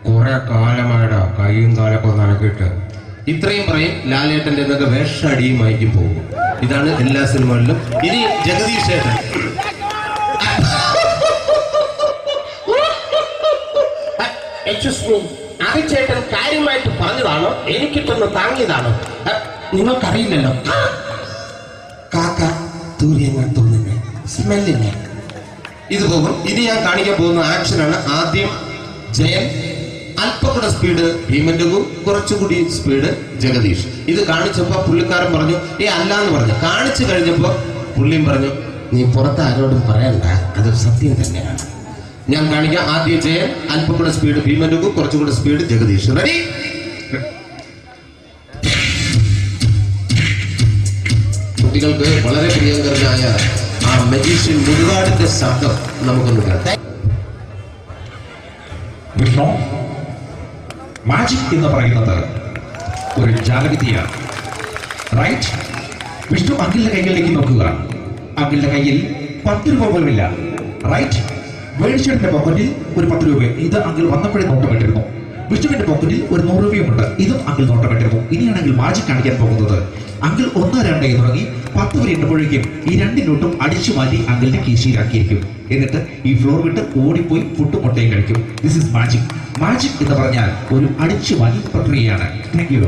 കുറെ കാലമായിടാ കൈയും കാലൊക്കെ നനക്കിട്ട്. ഇത്രയും പറയും. ലാലേട്ടന്റെ എന്നൊക്കെ വേഷടിയുമായിരിക്കും പോകും. ഇതാണ് എല്ലാ സിനിമകളിലും. ഇനി ജഗദീഷ് ചേട്ടൻ. ചേട്ടൻ കാര്യമായിട്ട് പറഞ്ഞതാണോ എനിക്കിട്ടൊന്ന് താങ്ങിയതാണോ? നിങ്ങൾക്കറിയില്ലല്ലോ. സ്മെല്ലില്ല. ഇത് പോകും. ഇനി ഞാൻ കാണിക്കാൻ പോകുന്ന ആക്ഷനാണ്. ആദ്യം ജയൻ, അല്പം കൂടെ സ്പീഡ് ഭീമൻ രഘു, കുറച്ചുകൂടി സ്പീഡ് ജഗദീഷ്. ഇത് കാണിച്ചപ്പോ പുള്ളിക്കാരൻ പറഞ്ഞു അല്ലാന്ന് പറഞ്ഞു. കാണിച്ചു കഴിഞ്ഞപ്പോ പുള്ളിയും പറഞ്ഞു നീ പുറത്ത് ആരോടും പറയണ്ട, അത് സത്യം തന്നെയാണ്. ഞാൻ കാണിക്കാം. ആദ്യം ജയൻ, അല്പം കൂടെ സ്പീഡ് ഭീമൻ രഘു, കുറച്ചുകൂടെ സ്പീഡ് ജഗദീഷ്. റെഡി? കുട്ടികൾക്ക് വളരെ പ്രിയങ്കരനായ ആ മജീഷ്യൻ മുരുകാടിന്റെ ശബ്ദം നമുക്കൊന്ന് കേൾക്കാം. വിഷ്ണു, മാജിക് എന്ന് പറയുന്നത് ഒരു ജാലവിദ്യയാണ്, റൈറ്റ്? വിഷ്ണു അങ്കിളിന്റെ കൈകളിലേക്ക് നോക്കുക. അങ്കിളിന്റെ കയ്യിൽ 10 രൂപ പോലുമില്ല, റൈറ്റ്? വേണിച്ചേട്ടന്റെ പോക്കറ്റിൽ ഒരു 10 രൂപ. ഇത് അങ്കിൾ വന്നപ്പോഴേ നോട്ടമിട്ടിരുന്നു. വിഷ്ണുവിന്റെ പോക്കറ്റിൽ ഒരു 100 രൂപയുമുണ്ട്. ഇതും അങ്കിൾ നോട്ടമിട്ടിരുന്നു. ഇനിയാണെങ്കിൽ മാജിക് കാണിക്കാൻ പോകുന്നത്. അങ്കിൾ 1, 2 തുടങ്ങി 10 വരെ എണ്ണപ്പോഴേക്കും ഈ 2 നോട്ടും അടിച്ചു മാറ്റി അങ്കിളിന്റെ കീശയിലാക്കിയിരിക്കും. എന്നിട്ട് ഈ ഫ്ലോർ വിട്ട് ഓടിപ്പോയി പുട്ടും മുട്ടയും കഴിക്കും. This is magic. മാജിക് എന്ന് പറഞ്ഞാൽ ഒരു അടിച്ചു മാറ്റി പ്രക്രിയയാണ്. Thank you.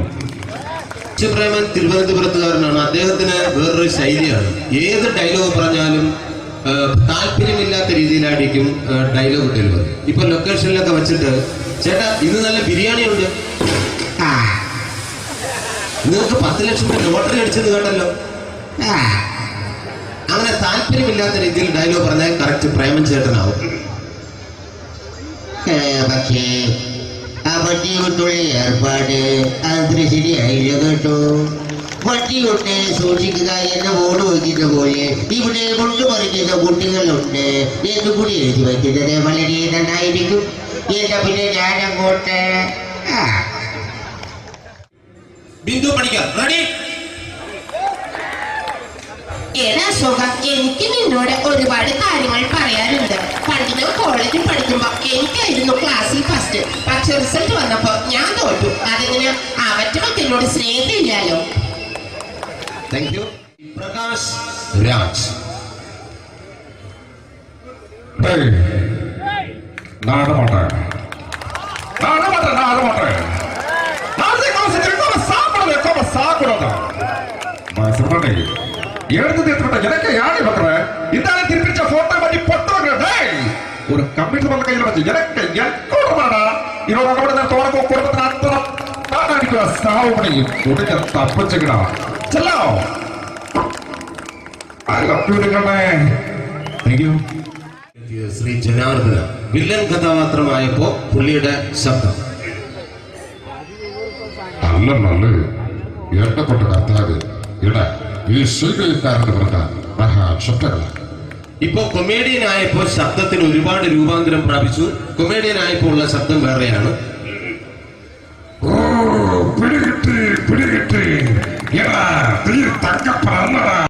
പ്രേമൻ തിരുവനന്തപുരത്തുകാരനാണ്. അദ്ദേഹത്തിന് വേറൊരു ശൈലിയാണ്. ഏത് ഡയലോഗ് പറഞ്ഞാലും താല്പര്യമില്ലാത്ത രീതിയിലായിരിക്കും ഡയലോഗ് ഡെലിവറി. ഇപ്പൊ ലൊക്കേഷനിലൊക്കെ വെച്ചിട്ട് ചേട്ടാ ഇന്ന് നല്ല ബിരിയാണി ഉണ്ട്, നിങ്ങൾക്ക് 10 ലക്ഷം രൂപ ലോട്ടറി അടിച്ചെന്ന് കേട്ടല്ലോ. അങ്ങനെ താല്പര്യമില്ലാത്ത രീതിയിൽ ഡയലോഗ് പറഞ്ഞാൽ കറക്റ്റ് പ്രേമൻ ചേട്ടനാവും. പക്ഷേ ആ പട്ടിക്കുട്ടുള്ള ഏർപ്പാട് അത്ര ശരിയായില്ല കേട്ടോ. പട്ടിയുണ്ട് സൂക്ഷിക്കുക എന്നെ ബോർഡ് വയ്ക്കുന്ന പോലെ ഇവിടെ കൊണ്ടുപറിക്കുന്ന കുട്ടികളുണ്ട് എന്ന് കൂടി എഴുതി വയ്ക്കുന്നത് വളരെ നന്നായിരിക്കും. എന്നാ പിന്നെ ഞാനങ്ങോട്ട് ബിന്ദു പണിക്കർ. റെഡി? ഏതാ സുഖം, എനിക്ക് നിന്നോട് ഒരുപാട് കാര്യങ്ങൾ പറയാനുണ്ട്. പണ്ട് ഞാൻ കോളേജിൽ പഠിക്കുമ്പോ എനിക്കായിരുന്നു ക്ലാസ്സിൽ ഫസ്റ്റ്. പക്ഷെ റിസൾട്ട് വന്നപ്പോ ഞാൻ തോറ്റു. അതിന് അവറ്റൊക്കെ എന്നോട് സ്നേഹമില്ലല്ലോ. Thank you. പ്രകാശ് രാജ്. எனக்கு யாரு பண்ற இந்த திருப்பிச்ச போட்டோ பண்ணி பொட்டோங்க ஒரு கம்ப்யூட்டர் பண்ண கையில வச்சு எனக்கு எக்கோடமாடா இவரோட கூட நான் தோறக்கு குடும்பத்துல அத்தனை பாடாடிக்குவா சாவு பண்ணி உடனே தப்பிச்சுக்கடா செல்லோ ശ്രീ ജനാർദ്ദന. വില്ലൻ കഥാപാത്രമായപ്പോ പുള്ളിയുടെ ശബ്ദം നല്ല നല്ല എണ്ണപ്പെട്ട കർത്താവ് ഇട ഈ സ്വീകരിക്കാരുടെ പ്രധാന മഹാശബ്ദങ്ങളാണ്. ഇപ്പോ കൊമേഡിയൻ ആയപ്പോ ശബ്ദത്തിന് ഒരുപാട് രൂപാന്തരം പ്രാപിച്ചു. കൊമേഡിയൻ ആയപ്പോ ഉള്ള ശബ്ദം വേറെയാണ്. പിടികിട്ടി തങ്കപ്പറന്നടാ.